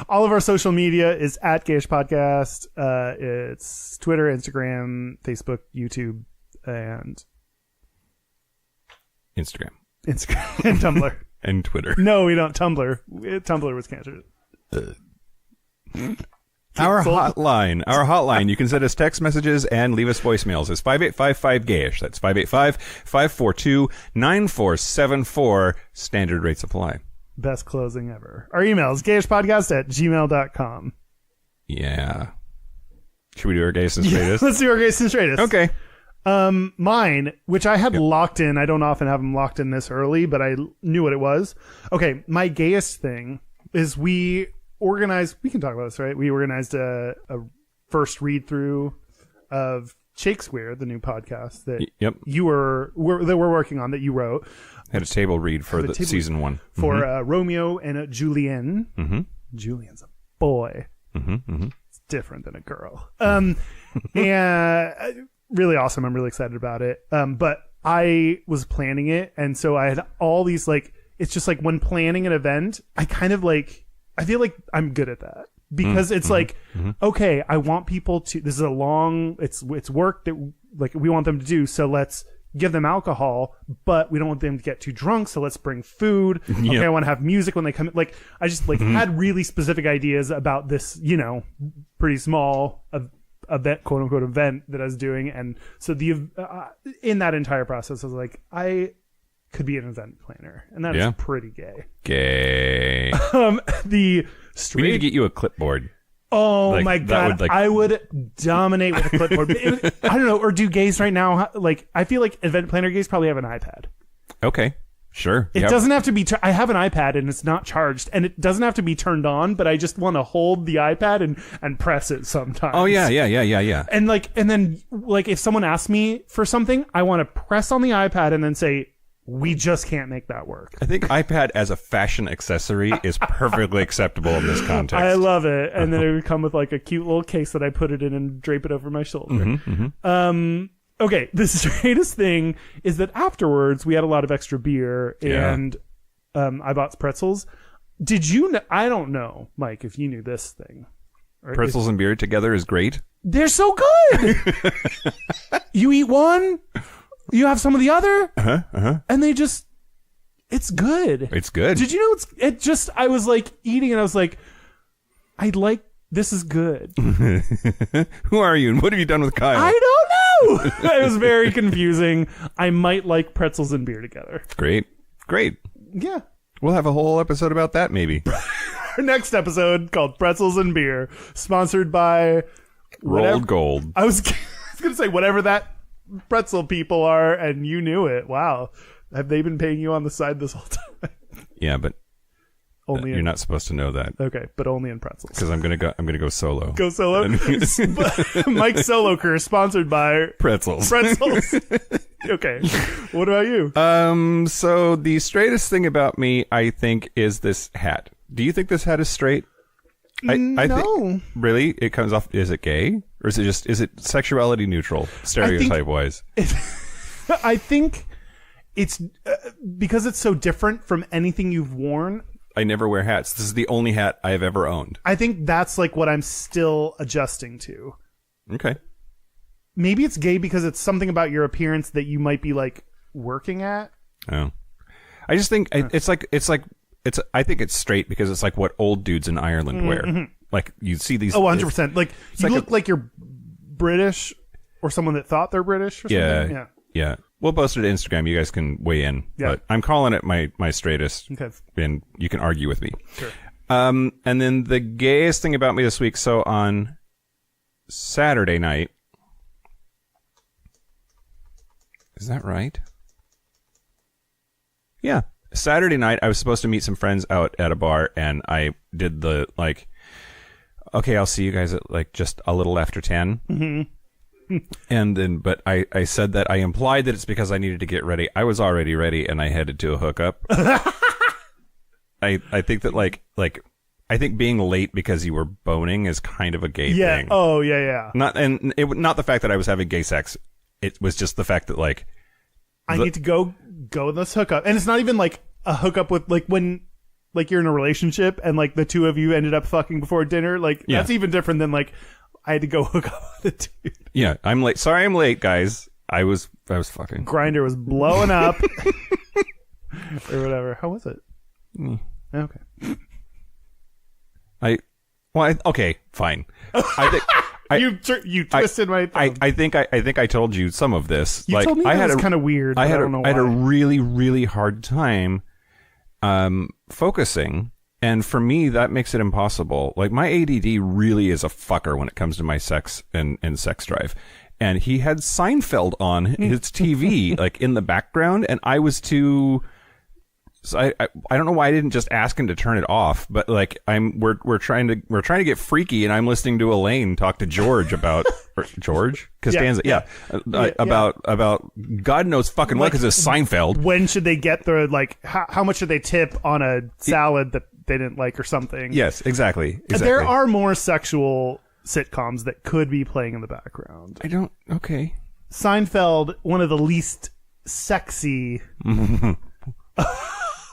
All of our social media is at Gayish Podcast. It's Twitter, Instagram, Facebook, YouTube, and Instagram and Tumblr. And Twitter. No, we don't. Tumblr was canceled. Our hotline, you can send us text messages and leave us voicemails. It's 585-5-GAYISH. That's 585-542-9474. Standard rates apply. Best closing ever. Our email is gayishpodcast@gmail.com. Yeah. Should we do our gayest and straightest? Let's do our gayest and straightest. Okay. Mine, which I had locked in. I don't often have them locked in this early, but I knew what it was. Okay, my gayest thing is we can talk about this, right? We organized a first read through of Shakespeare, the new podcast that we're working on, that you wrote. Had a table read for the season 1 for Romeo and Julian. Mm-hmm. Julian's a boy. Mm-hmm. Mm-hmm. It's different than a girl. And really awesome. I'm really excited about it. But I was planning it, and so I had all these, like, it's just like when planning an event, I feel like I'm good at that, because it's like, okay, I want people to, this is it's work that, like, we want them to do. So let's give them alcohol, but we don't want them to get too drunk. So let's bring food. Okay. I want to have music when they come in. Like, I just had really specific ideas about this, pretty small event, quote unquote, event that I was doing. And so in that entire process, I was like, I could be an event planner, and that is pretty gay. Gay. We need to get you a clipboard. Oh Like, my that god, would, I would dominate with a clipboard. I don't know, or do gays right now, like, I feel like event planner gays probably have an iPad. Okay. Sure. It doesn't have to be, I have an iPad and it's not charged, and it doesn't have to be turned on, but I just want to hold the iPad and press it sometimes. Oh, yeah. And then if someone asks me for something, I want to press on the iPad and then say, we just can't make that work. I think iPad as a fashion accessory is perfectly acceptable in this context. I love it. And then it would come with like a cute little case that I put it in and drape it over my shoulder. Okay, the straightest thing is that afterwards we had a lot of extra beer and I bought pretzels. Did you know? I don't know, Mike, if you knew this thing. Pretzels and beer together is great. They're so good. You eat one, you have some of the other, and it's good. It's good. Did you know I was like eating and I was like, this is good. Who are you and what have you done with Kyle? I don't know. It was very confusing. I might like pretzels and beer together. Great. Yeah. We'll have a whole episode about that maybe. Our next episode called Pretzels and Beer, sponsored by Rolled Gold. I was going to say whatever that pretzel people are, and you knew it. Wow. Have they been paying you on the side this whole time? Yeah, but only you're not supposed to know that. Okay, but only in pretzels. Because I'm gonna go solo. Go solo. Mike's solo career sponsored by Pretzels. Okay. What about you? So the straightest thing about me, I think, is this hat. Do you think this hat is straight? I No. think, really? It comes off. Is it gay, or is it sexuality neutral, stereotype wise? I think it's because it's so different from anything you've worn. I never wear hats. This is the only hat I have ever owned. I think that's like what I'm still adjusting to. Okay. Maybe it's gay because it's something about your appearance that you might be like working at. Oh, I just think I think it's straight because it's like what old dudes in Ireland wear. Like you see these. Oh, 100%. Like you like look like you're British or someone that thought they're British or something. Yeah. We'll post it to Instagram. You guys can weigh in. Yeah. But I'm calling it my straightest. Okay. And you can argue with me. Sure. And then the gayest thing about me this week. So on Saturday night. Is that right? Yeah. Saturday night, I was supposed to meet some friends out at a bar, and I did the, like, okay, I'll see you guys at, like, just a little after 10. Mm-hmm. And then, but I said that I implied that it's because I needed to get ready. I was already ready, and I headed to a hookup. I think that, like, I think being late because you were boning is kind of a gay thing. Oh, yeah. Not the fact that I was having gay sex. It was just the fact that, like, I need to go in this hookup. And it's not even like a hookup with like when like you're in a relationship and like the two of you ended up fucking before dinner. Like that's even different than like I had to go hook up with a dude. Yeah, I'm late. Sorry, I'm late, guys. I was fucking. Grinder was blowing up or whatever. How was it? Okay. Okay, fine. I think. You twisted my thumb. I think I told you some of this. You told me that was kind of weird. I don't know why. I had a really, really hard time focusing, and for me that makes it impossible. Like my ADD really is a fucker when it comes to my sex and sex drive. And he had Seinfeld on his TV like in the background, and I was too. So I don't know why I didn't just ask him to turn it off, but like we're trying to get freaky, and I'm listening to Elaine talk to George about George Costanza, about God knows fucking what, because it's Seinfeld. When should they get their like how much should they tip on a salad that they didn't like or something? Yes, exactly. There are more sexual sitcoms that could be playing in the background. Okay. Seinfeld, one of the least sexy.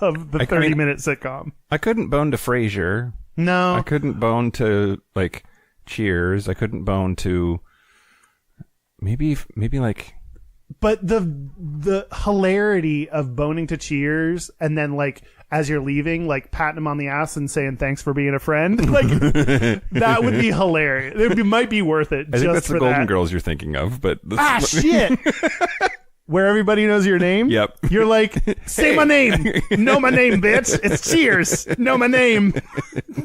Of the 30-minute sitcom. I couldn't bone to Frasier. No. I couldn't bone to, like, Cheers. I couldn't bone to maybe like... But the hilarity of boning to Cheers and then, like, as you're leaving, like, patting him on the ass and saying thanks for being a friend, like, that would be hilarious. It might be worth it. I think that's the Golden Girls you're thinking of, but... Shit! where everybody knows your name. Yep. You're like, say my name. Know my name, bitch. It's Cheers. Know my name.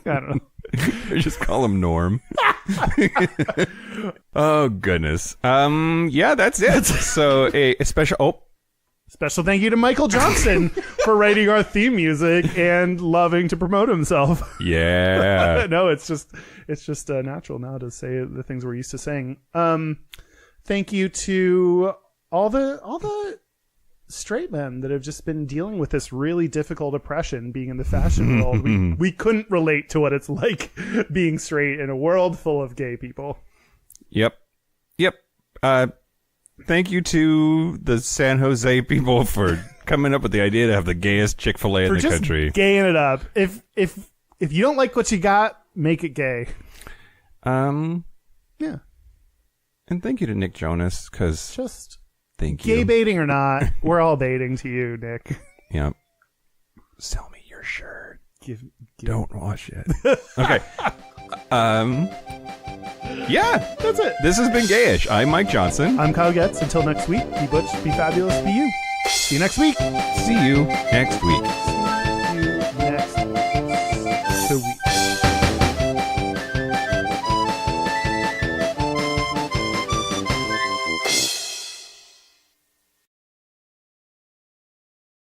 I don't know. Just call him Norm. Oh, goodness. Yeah, that's it. So a special... Special thank you to Michael Johnson for writing our theme music and loving to promote himself. Yeah. No, it's just natural now to say the things we're used to saying. Thank you to all the straight men that have just been dealing with this really difficult oppression being in the fashion world. We couldn't relate to what it's like being straight in a world full of gay people. Yep. Thank you to the San Jose people for coming up with the idea to have the gayest Chick-fil-A in the country. Gaying it up. If you don't like what you got, make it gay. Yeah. And thank you to Nick Jonas, because thank you. Gay baiting or not, we're all baiting to you, Nick. Yep. Sell me your shirt. Don't wash it. Okay. Yeah, that's it. This has been Gayish. I'm Mike Johnson. I'm Kyle Getz. Until next week, be butch, be fabulous, be you. See you next week. See you next week.